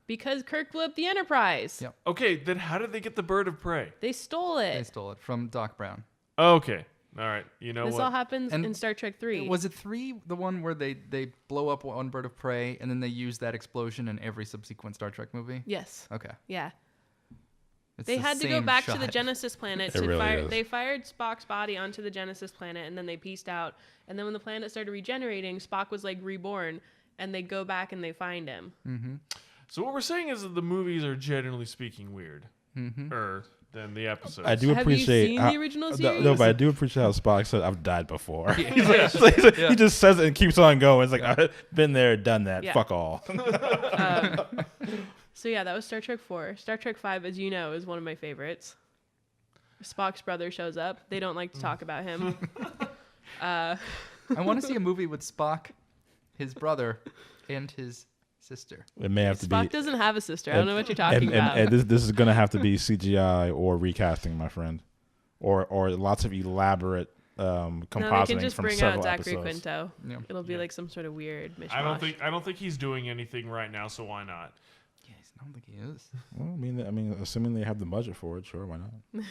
Because Kirk blew up the Enterprise. Yep. Okay, then how did they get the bird of prey? They stole it. They stole it from Doc Brown. Okay. All right. You know this what? all happens And in Star Trek 3. Was it 3 the one where they blow up one bird of prey and then they use that explosion in every subsequent Star Trek movie? Yes. Okay. Yeah. It's They the had to go same back to the shot. Genesis planet It to really fire. is. They fired Spock's body onto the Genesis planet, and then they pieced out. And then when the planet started regenerating, Spock was like reborn, and they go back and they find him. Mm-hmm. So what we're saying is that the movies are generally speaking weird, than the episodes. I do Have appreciate you seen the original series? No, but I do appreciate how Spock said, "I've died before." Yeah. He just says it and keeps on going. It's like I've been there, done that. Yeah. Fuck all. So yeah, that was Star Trek 4. Star Trek 5, as you know, is one of my favorites. Spock's brother shows up. They don't like to talk about him. I want to see a movie with Spock, his brother, and his sister. It may have to Spock be. doesn't have a sister. I don't know what you're talking about. And this is gonna have to be CGI or recasting, my friend, or lots of elaborate compositing No, they can just from bring several out Zachary episodes. Quinto. Yeah. It'll be like some sort of weird mishmash. I don't think he's doing anything right now. So why not? Yes, I don't think he is. Well, I mean, assuming they have the budget for it, sure, why not?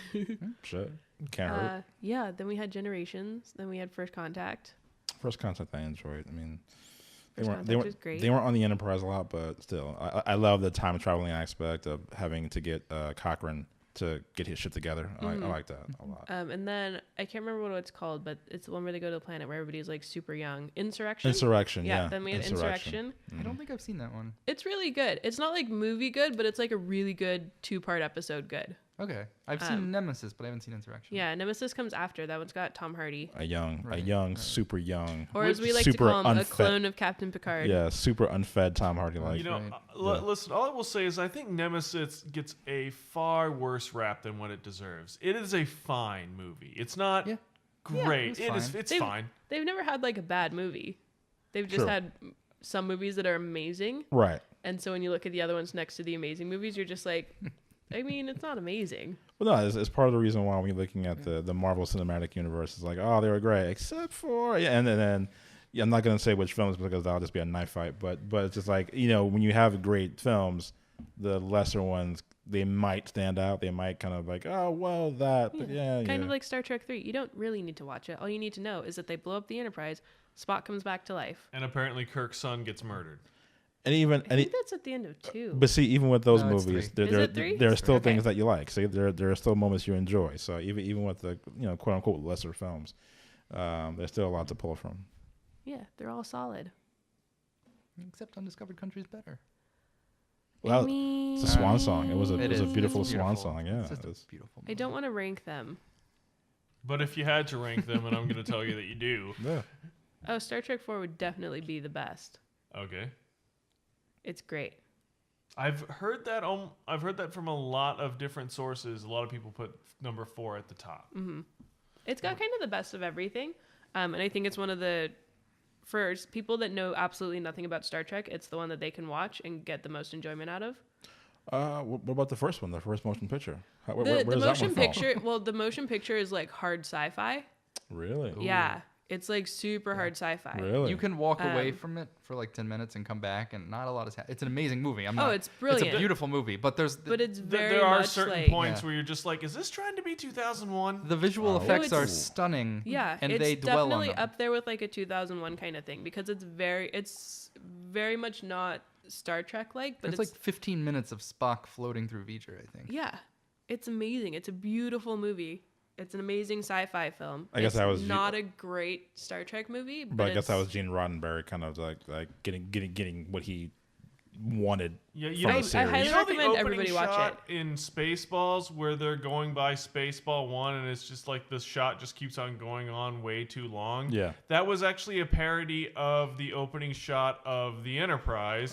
Shit, can't hurt. Yeah, then we had Generations. Then we had First Contact. First Contact I enjoyed. I mean, First they Contact was weren't great. they weren't on the Enterprise a lot, but still, I love the time traveling aspect of having to get Cochrane to get his shit together. I like that a lot. And then I can't remember what it's called, but it's the one where they go to the planet where everybody's like super young. Insurrection. Insurrection, yeah. Then we had Insurrection. I don't think I've seen that one. It's really good. It's not like movie good, but it's like a really good 2-part episode good. Okay. I've seen Nemesis, but I haven't seen Insurrection. Yeah, Nemesis comes after. That one's got Tom Hardy. A young, Right. super young, Or as we like to super call him, a unfed- clone of Captain Picard. Yeah, super unfed Tom Hardy. Like, You know, Right. listen. All I will say is I think Nemesis gets a far worse rap than what it deserves. It is a fine movie. It's not Yeah. great. Yeah, it's fine. It's They've- fine. They've never had like a bad movie. They've just True. had some movies that are amazing. right. And so when you look at the other ones next to the amazing movies, you're just like, I mean, it's not amazing. Well, no, it's part of the reason why we're looking at the Marvel Cinematic Universe. It's like, oh, they were great, except for and then yeah, I'm not gonna say which films because that'll just be a knife fight. But it's just like, you know, when you have great films, the lesser ones, they might stand out. They might kind of like, oh well, that. But yeah, Kind of like Star Trek 3. You don't really need to watch it. All you need to know is that they blow up the Enterprise. Spock comes back to life. And apparently Kirk's son gets murdered. And even I think that's at the end of 2. but see, even with those No, it's movies, 3. there are still Okay. things that you like. So there are still moments you enjoy. So even with the, you know, quote unquote lesser films, there's still a lot to pull from. Yeah, they're all solid. Except Undiscovered Country is better. Well, I mean, it's a swan song. It was a It is. beautiful It's swan song. Yeah, It's just a it's- beautiful. I don't want to rank them. But if you had to rank them, and I'm going to tell you that you do. yeah. Oh, Star Trek 4 would definitely be the best. Okay. It's great. I've heard that from a lot of different sources. A lot of people put number 4 at the top. It's got kind of the best of everything. And I think it's one of the, for people that know absolutely nothing about Star Trek, it's the one that they can watch and get the most enjoyment out of. What about the first one, the first motion picture? Where The does that motion one fall? picture, well, the motion picture is like hard sci-fi. Really? Yeah. It's like super hard sci-fi. Really? You can walk away Um, from it for like 10 minutes and come back, and not a lot is. It's an amazing movie. Oh, it's It's brilliant. a beautiful movie, but there's But it's very There are much certain like, points Yeah. where you're just like, is this trying to be 2001? the visual Oh. effects are it's- stunning. yeah, and it's they dwell on definitely them. up there with like a 2001 kind of thing because it's very much not Star Trek like, but It's like 15 minutes of Spock floating through V'ger, I think. yeah, it's amazing. It's a beautiful movie. It's an amazing sci-fi film. I guess it's that was not a great Star Trek movie, But I guess that it's- was Gene Roddenberry kind of like getting what he wanted. Yeah, from you know, the series. highly you know the recommend opening everybody watch shot in Spaceballs where they're going by Spaceball 1 and it's just like the shot just keeps on going on way too long? Yeah. That was actually a parody of the opening shot of the Enterprise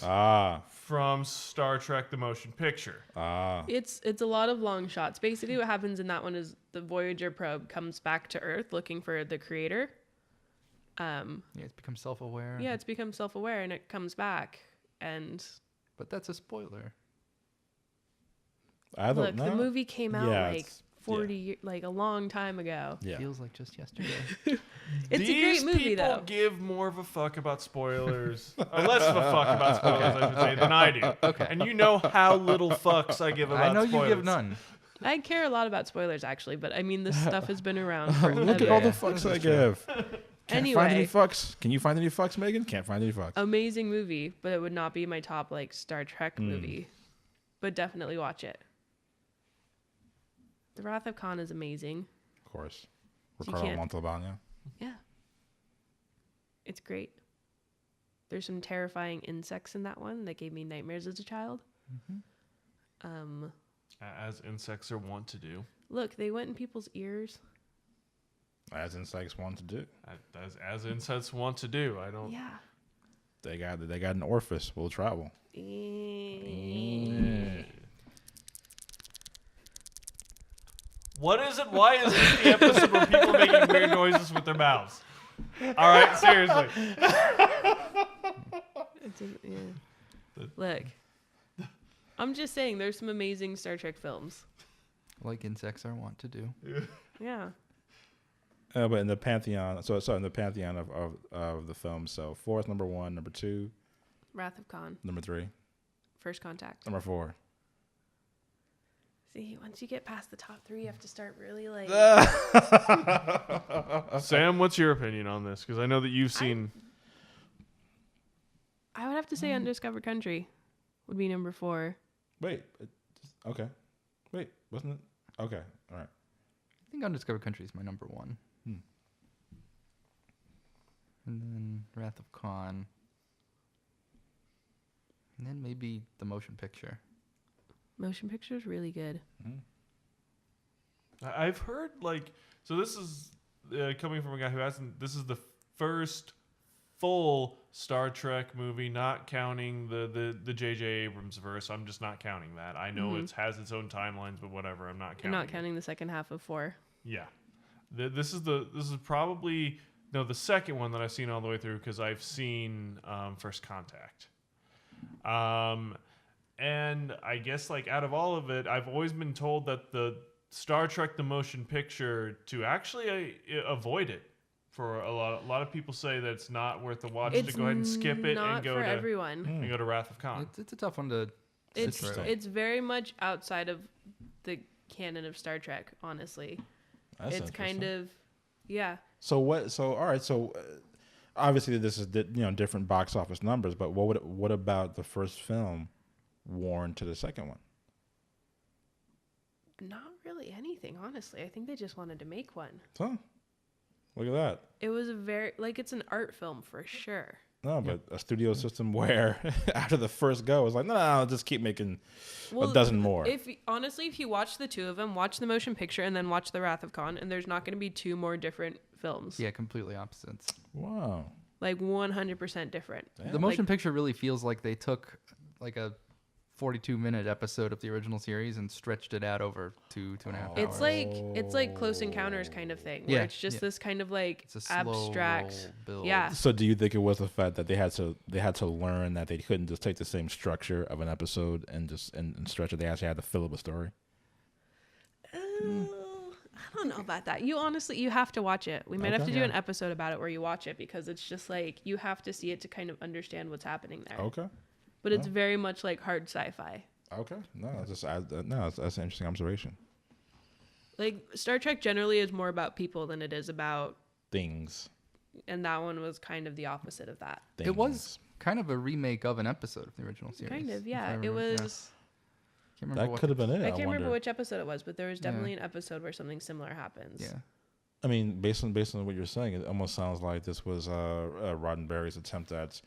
from Star Trek the Motion Picture. It's a lot of long shots. Basically, what happens in that one is the Voyager probe comes back to Earth looking for the creator. Yeah, it's become self-aware. Yeah, it's become self-aware and it comes back. And But that's a spoiler. I don't look, know. the movie came out Yeah, like it's- 40 years, like a long time ago. Yeah. Feels like just yesterday. It's These a great movie, people though. give more of a fuck about spoilers, or less of a fuck about spoilers, I should say, than I do. Okay. And you know how little fucks I give about I know spoilers. you give none. I care a lot about spoilers, actually, but I mean, this stuff has been around for Look at all the Yeah. fucks I give. Can't find any Anyway, fucks. Can you find any fucks, Megan? Can't find any fucks. amazing movie, but it would not be my top, like, Star Trek movie. But definitely watch it. The Wrath of Khan is amazing. Of course. You Ricardo can't- Montalban, yeah. Yeah. It's great. There's some terrifying insects in that one that gave me nightmares as a child. As insects are wont to do. Look, they went in people's ears. As insects want to do. As insects want to do. I don't. Yeah. They got an orifice. Will travel. What is it? Why is this the episode where people making weird noises with their mouths? All right, seriously. Look, I'm just saying there's some amazing Star Trek films. Like insects are wont to do. Yeah. But in the pantheon, so in the pantheon of the films, so 4 is number 1, number 2, Wrath of Khan, number 3, First Contact. number 4. See, once you get past the top 3, you have to start really like. Sam, what's your opinion on this? Because I know that you've seen. I would have to say Undiscovered Country would be number 4. Wait. Okay. Wait. Wasn't it? Okay. All right. I think Undiscovered Country is my number 1. And then Wrath of Khan. And then maybe the motion picture. Motion picture is really good. I've heard so. This is coming from a guy who hasn't. This is the first full Star Trek movie, not counting the J.J. Abrams verse. I'm just not counting that. I know it has its own timelines, but whatever. I'm not counting. I'm not counting the second half of 4. Yeah, this is probably the second one that I've seen all the way through because I've seen First Contact. And I guess out of all of it, I've always been told that the Star Trek the motion picture to actually avoid it for a lot of people say that it's not worth the watch It's to go ahead and skip it not and go for to everyone. and go to Wrath of Khan. It's a tough one to. It's sit through. it's very much outside of the canon of Star Trek. Honestly, That's it's kind interesting. of yeah. So what? So all right. So obviously this is different box office numbers, but what about the first film warrant to the second one? Not really anything, honestly. I think they just wanted to make one. So look at that. It was a very it's an art film for sure. No, but a studio system where after the first go, it's like, no, just keep making a dozen more. If you watch the two of them, watch the motion picture and then watch the Wrath of Khan, and there's not going to be two more different films. Yeah, completely opposites. Wow. Like 100% different. Damn. The motion picture really feels like they took like a 42-minute episode of the original series and stretched it out over two and a half hours. It's like Close Encounters kind of thing, where Yeah, it's just yeah. this kind of like It's a slow abstract roll build. Yeah. So do you think it was the fact that they had to learn that they couldn't just take the same structure of an episode and just and stretch it? They actually had to fill up a story. I don't know about that. You have to watch it. We might have Okay. to do Yeah. an episode about it where you watch it, because it's just like you have to see it to kind of understand what's happening there. Okay. But it's very much like hard sci-fi. Okay. No, that's an interesting observation. Like Star Trek generally is more about people than it is about, Things. and that one was kind of the opposite of that. It was kind of a remake of an episode of the original series. Kind of, if yeah. I It remember- yeah. was. Can't remember That what could have been it. I can't remember wonder. which episode it was, but there was Yeah. definitely an episode where something similar happens. Yeah. I mean, based on what you're saying, it almost sounds like this was Roddenberry's attempt at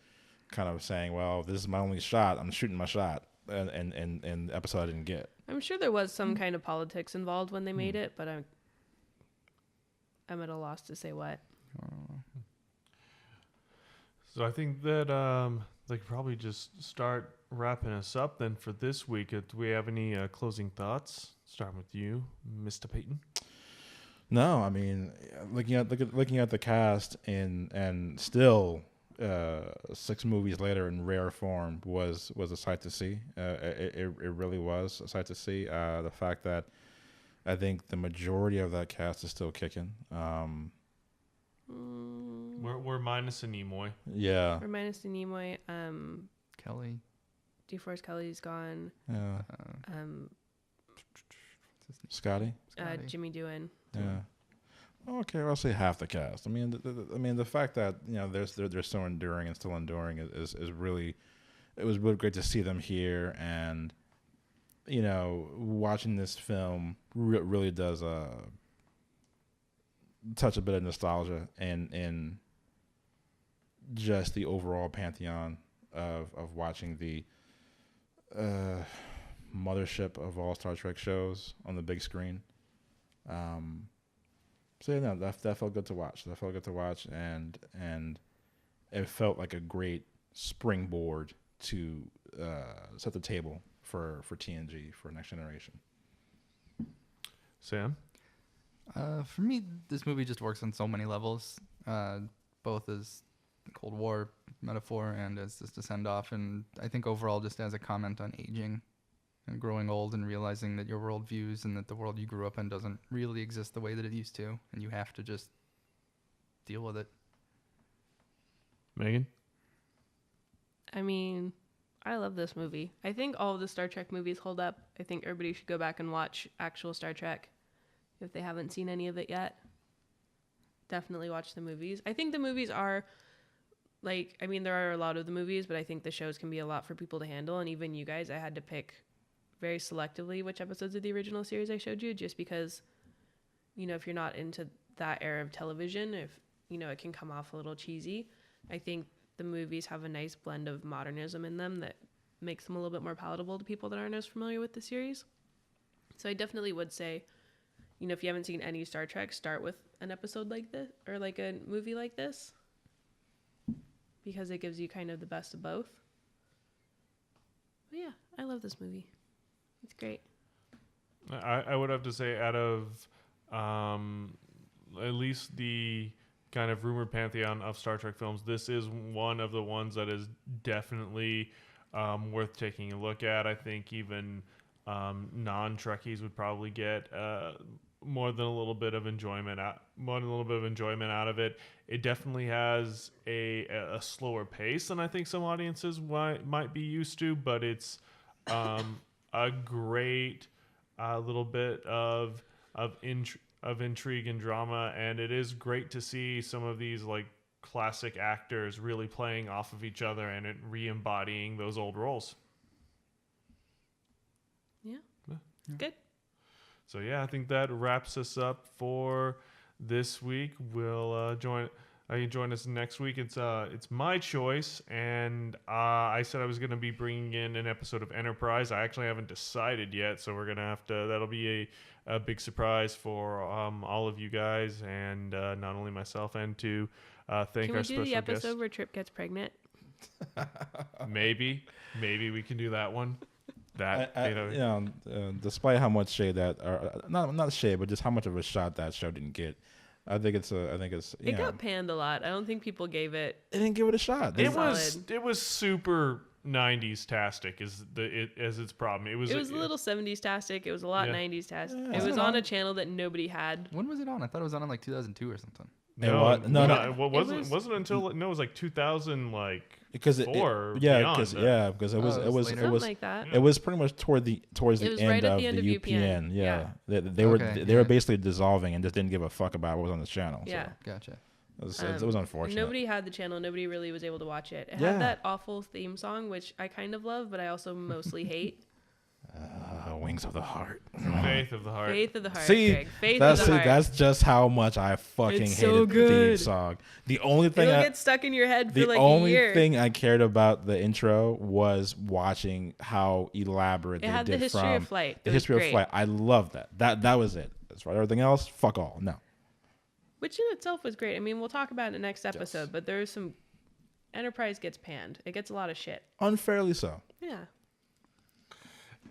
kind of saying, "Well, this is my only shot. I'm shooting my shot," and the episode I didn't get. I'm sure there was some kind of politics involved when they made it, but I'm at a loss to say what. So I think that they could probably just start wrapping us up then for this week. Do we have any closing thoughts? Starting with you, Mr. Peyton. No, I mean, looking at the cast and still 6 movies later in rare form was a sight to see. It really was a sight to see. The fact that I think the majority of that cast is still kicking. We're minus a Nimoy. Yeah. Or minus the Nimoy. Kelly. DeForest Kelly's gone. Yeah. Scotty. Scotty. Jimmy Doohan. Yeah. Okay, I'll say half the cast. I mean, the fact that they're so enduring and still enduring is really, it was really great to see them here, and watching this film really does touch a bit of nostalgia in just the overall pantheon of watching the mothership of all Star Trek shows on the big screen. So yeah, no, that felt good to watch. That felt good to watch, and it felt like a great springboard to set the table for TNG, for Next Generation. Sam? For me, this movie just works on so many levels, both as the Cold War metaphor and as just a send-off, and I think overall just as a comment on aging and growing old and realizing that your worldviews and that the world you grew up in doesn't really exist the way that it used to, and you have to just deal with it. Megan? I mean, I love this movie. I think all of the Star Trek movies hold up. I think everybody should go back and watch actual Star Trek if they haven't seen any of it yet. Definitely watch the movies. I think the movies are there are a lot of the movies, but I think the shows can be a lot for people to handle. And even you guys, I had to pick very selectively which episodes of the original series I showed you, just because, if you're not into that era of television, if, it can come off a little cheesy. I think the movies have a nice blend of modernism in them that makes them a little bit more palatable to people that aren't as familiar with the series. So I definitely would say, if you haven't seen any Star Trek, start with an episode like this or like a movie like this, because it gives you kind of the best of both. But yeah, I love this movie. It's great. I would have to say, out of at least the kind of rumored pantheon of Star Trek films, this is one of the ones that is definitely worth taking a look at. I think even non-Trekkies would probably get more than a little bit of enjoyment out of it. It definitely has a slower pace than I think some audiences might be used to, but it's a great little bit of intrigue and drama, and it is great to see some of these like classic actors really playing off of each other and re-embodying those old roles. Yeah. Good. So yeah, I think that wraps us up for this week. We'll you can join us next week. It's my choice, and I said I was going to be bringing in an episode of Enterprise. I actually haven't decided yet, so we're gonna have to. That'll be a big surprise for all of you guys, and not only myself, and to thank Can our we special do the episode guest. where Trip gets pregnant? Maybe we can do that one. That despite how much shade that, or not shade, but just how much of a shot that show didn't get, I think it's. It got panned a lot. I don't think people gave it. They didn't give it a shot. It was super 90s tastic as its problem. It was a little 70s tastic. It was a lot 90s tastic. Yeah. It was on a channel that nobody had. When was it on? I thought it was on in like 2002 or something. No, it wasn't until it was like 2000 because it beyond was Something like that. it was pretty much towards the was end right at of the end the of UPN. UPN. Yeah, they were basically dissolving and just didn't give a fuck about what was on the channel. Yeah. Gotcha. So it was unfortunate. Nobody had the channel. Nobody really was able to watch it. It Yeah. had that awful theme song, which I kind of love, but I also mostly hate. Wings of the Heart. Faith of the Heart. Faith of the Heart. See, Greg. Faith of the Heart. that's just how much I fucking It's hated so the theme good. song. The only thing It'll get stuck in your head for like a only year. thing I cared about the intro was watching how elaborate It they had did the history from of flight. the It was history great. of flight. I loved that. That was it. As far as everything else, fuck all. No. Which in itself was great. I mean, we'll talk about it in the next episode, but there's some... Enterprise gets panned. It gets a lot of shit. Unfairly so. Yeah.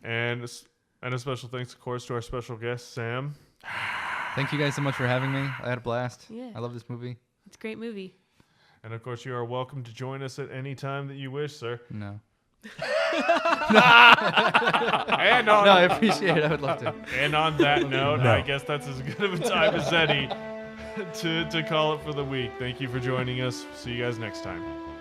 And a special thanks, of course, to our special guest, Sam. Thank you guys so much for having me. I had a blast. Yeah. I love this movie. It's a great movie. And of course, you are welcome to join us at any time that you wish, sir. No. And No, I appreciate it. I would love to. And on that note, I guess that's as good of a time as any to call it for the week. Thank you for joining us. See you guys next time.